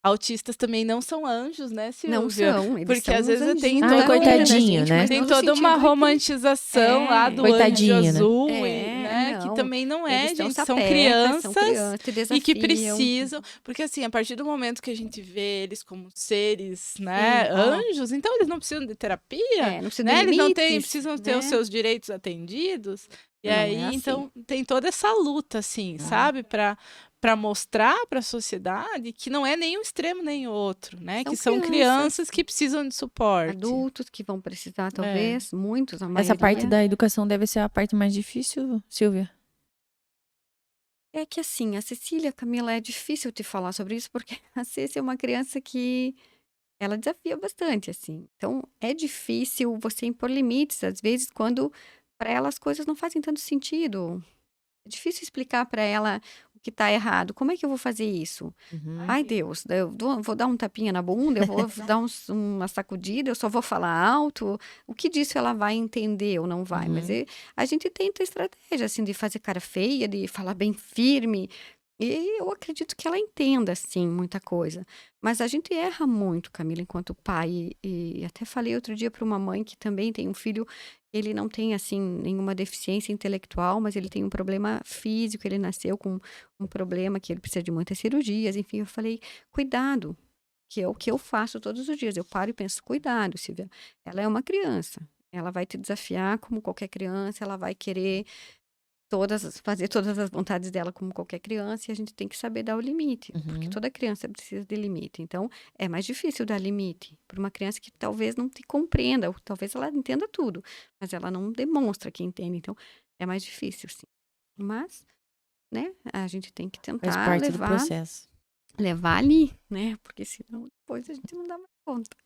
Autistas também não são anjos, né, Silvia? Não são, eles Porque são às vezes uns tem anjinhos toda da vida da coitadinho, gente, né? mas tem não no toda uma sentido que- romantização lá do Coitadinho, anjo né? azul, É, que não. também não é, Eles são gente. São sapecas, crianças são crianças, te e que desafiam. precisam. Porque, assim, a partir do momento que a gente vê eles como seres, né, Sim, ó. anjos, então eles não precisam de terapia, Não precisa né? de Eles não limites, precisam ter os né? seus direitos atendidos. E Não é aí, assim. então, tem toda essa luta, assim, sabe? Para mostrar para a sociedade que não é nem um extremo nem o outro, né? São Que são crianças que precisam de suporte. Adultos que vão precisar, talvez, muitos, a maioria. Essa parte da educação deve ser a parte mais difícil, Silvia? É que assim, a Cecília, Camila, é difícil te falar sobre isso, porque a Ceci é uma criança que ela desafia bastante, assim. Então, é difícil você impor limites, às vezes, quando para ela as coisas não fazem tanto sentido. É difícil explicar para ela o que tá errado. Como é que eu vou fazer isso? Uhum. Ai, Deus, vou dar um tapinha na bunda, eu vou dar uma sacudida, eu só vou falar alto. O que disso ela vai entender ou não vai? Mas Uhum. a gente tenta estratégia, assim, de fazer cara feia, de falar bem firme. E eu acredito que ela entenda, assim, muita coisa. Mas a gente erra muito, Camila, enquanto pai. E até falei outro dia para uma mãe que também tem um filho, ele não tem, assim, nenhuma deficiência intelectual, mas ele tem um problema físico, ele nasceu com um problema que ele precisa de muitas cirurgias, enfim, eu falei: "Cuidado", que é o que eu faço todos os dias, eu paro e penso: "Cuidado, Silvia, ela é uma criança, ela vai te desafiar como qualquer criança, ela vai querer fazer todas as vontades dela como qualquer criança, e a gente tem que saber dar o limite, porque Uhum. toda criança precisa de limite. Então, é mais difícil dar limite para uma criança que talvez não te compreenda, ou talvez ela entenda tudo, mas ela não demonstra que entende, então é mais difícil, sim. Mas, né, a gente tem que Faz tentar parte do processo. levar ali, né, porque senão depois a gente não dá mais conta.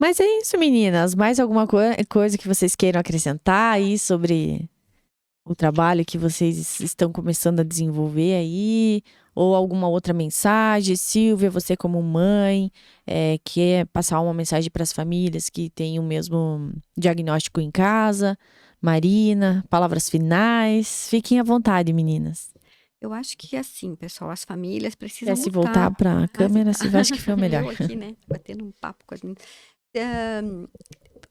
Mas é isso, meninas. Mais alguma coisa que vocês queiram acrescentar aí sobre o trabalho que vocês estão começando a desenvolver aí? Ou alguma outra mensagem? Silvia, você como mãe, quer passar uma mensagem para as famílias que têm o mesmo diagnóstico em casa? Marina, palavras finais. Fiquem à vontade, meninas. Eu acho que assim, pessoal, as famílias Quer precisam se voltar lutar. para a câmera, Silvia? Acho que foi o melhor. Eu aqui, né, batendo um papo com as meninas.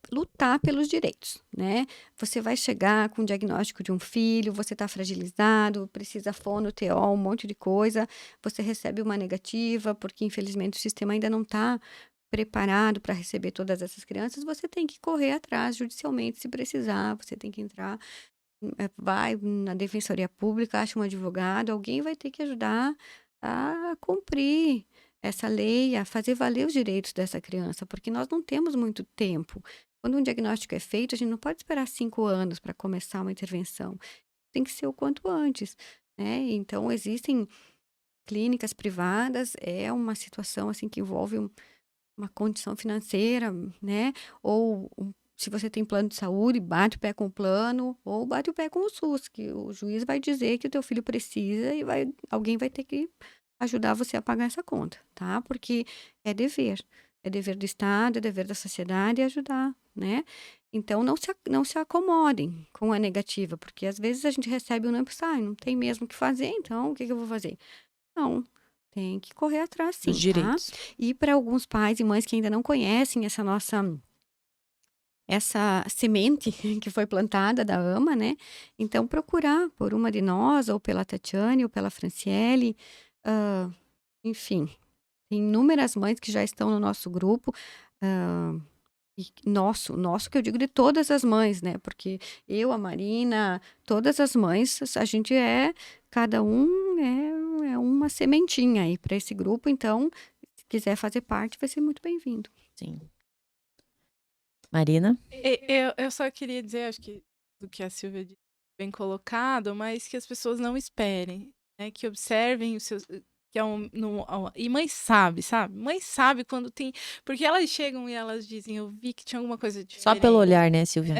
Lutar pelos direitos, né? Você vai chegar com o diagnóstico de um filho, você está fragilizado, precisa fono, TO, um monte de coisa, você recebe uma negativa, porque infelizmente o sistema ainda não está preparado para receber todas essas crianças, você tem que correr atrás judicialmente se precisar, você tem que entrar, vai na defensoria pública, acha um advogado, alguém vai ter que ajudar a cumprir essa lei, a fazer valer os direitos dessa criança, porque nós não temos muito tempo. Quando um diagnóstico é feito, a gente não pode esperar 5 anos para começar uma intervenção. Tem que ser o quanto antes, né? Então, existem clínicas privadas, é uma situação assim que envolve uma condição financeira, né? Ou se você tem plano de saúde, bate o pé com o plano, ou bate o pé com o SUS, que o juiz vai dizer que o teu filho precisa e alguém vai ter que ajudar você a pagar essa conta, tá? Porque é dever. É dever do Estado, é dever da sociedade ajudar, né? Então, não se acomodem com a negativa, porque às vezes a gente recebe um não e pensa, não tem mesmo o que fazer, então o que eu vou fazer? Não, tem que correr atrás Os sim, tá? direitos. E para alguns pais e mães que ainda não conhecem essa semente que foi plantada da AMA, né? Então, procurar por uma de nós, ou pela Tatiane, ou pela Franciele, enfim, tem inúmeras mães que já estão no nosso grupo, e nosso que eu digo de todas as mães, né? Porque eu, a Marina, todas as mães, a gente cada um é uma sementinha aí para esse grupo, então, se quiser fazer parte, vai ser muito bem-vindo. Sim. Marina? Eu só queria dizer, acho que do que a Silvia disse, bem colocado, mas que as pessoas não esperem, né? Que observem os seus. E mãe sabe? Mãe sabe quando tem. Porque elas chegam e elas dizem, eu vi que tinha alguma coisa diferente. Só pelo olhar, né, Silvia?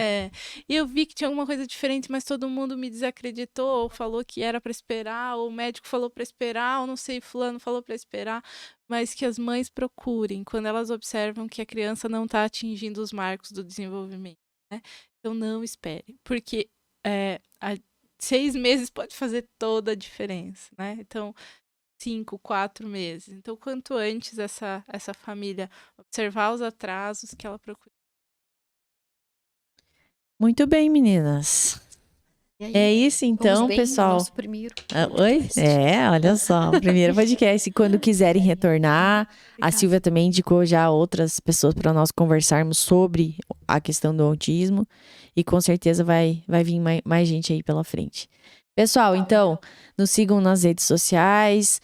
E eu vi que tinha alguma coisa diferente, mas todo mundo me desacreditou, ou falou que era para esperar, ou o médico falou para esperar, ou não sei, fulano falou para esperar. Mas que as mães procurem quando elas observam que a criança não está atingindo os marcos do desenvolvimento, né? Então não espere, porque 6 meses pode fazer toda a diferença, né? Então 5, 4 meses. Então, quanto antes essa família observar os atrasos que ela procura. Muito bem, meninas. E aí, É isso então, vamos bem no pessoal. nosso primeiro Oi? podcast. Olha só, o primeiro podcast. Quando quiserem retornar, a Silvia também indicou já outras pessoas para nós conversarmos sobre a questão do autismo. E com certeza vai vir mais gente aí pela frente. Pessoal, então, nos sigam nas redes sociais.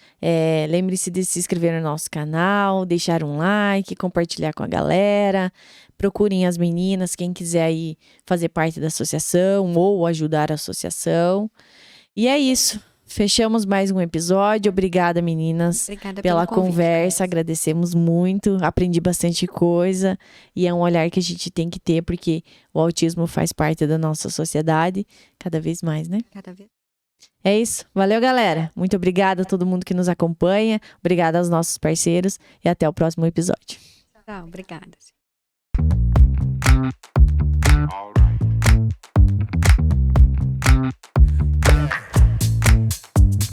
Lembre-se de se inscrever no nosso canal, deixar um like, compartilhar com a galera. Procurem as meninas, quem quiser aí fazer parte da associação ou ajudar a associação. E é isso. Fechamos mais um episódio. Obrigada, meninas, Obrigada pela pelo convite, conversa. Vanessa. Agradecemos muito. Aprendi bastante coisa. E é um olhar que a gente tem que ter, porque o autismo faz parte da nossa sociedade cada vez mais, né? Cada vez. É isso. Valeu, galera. Muito obrigada a todo mundo que nos acompanha. Obrigada aos nossos parceiros. E até o próximo episódio. Tá, obrigada. All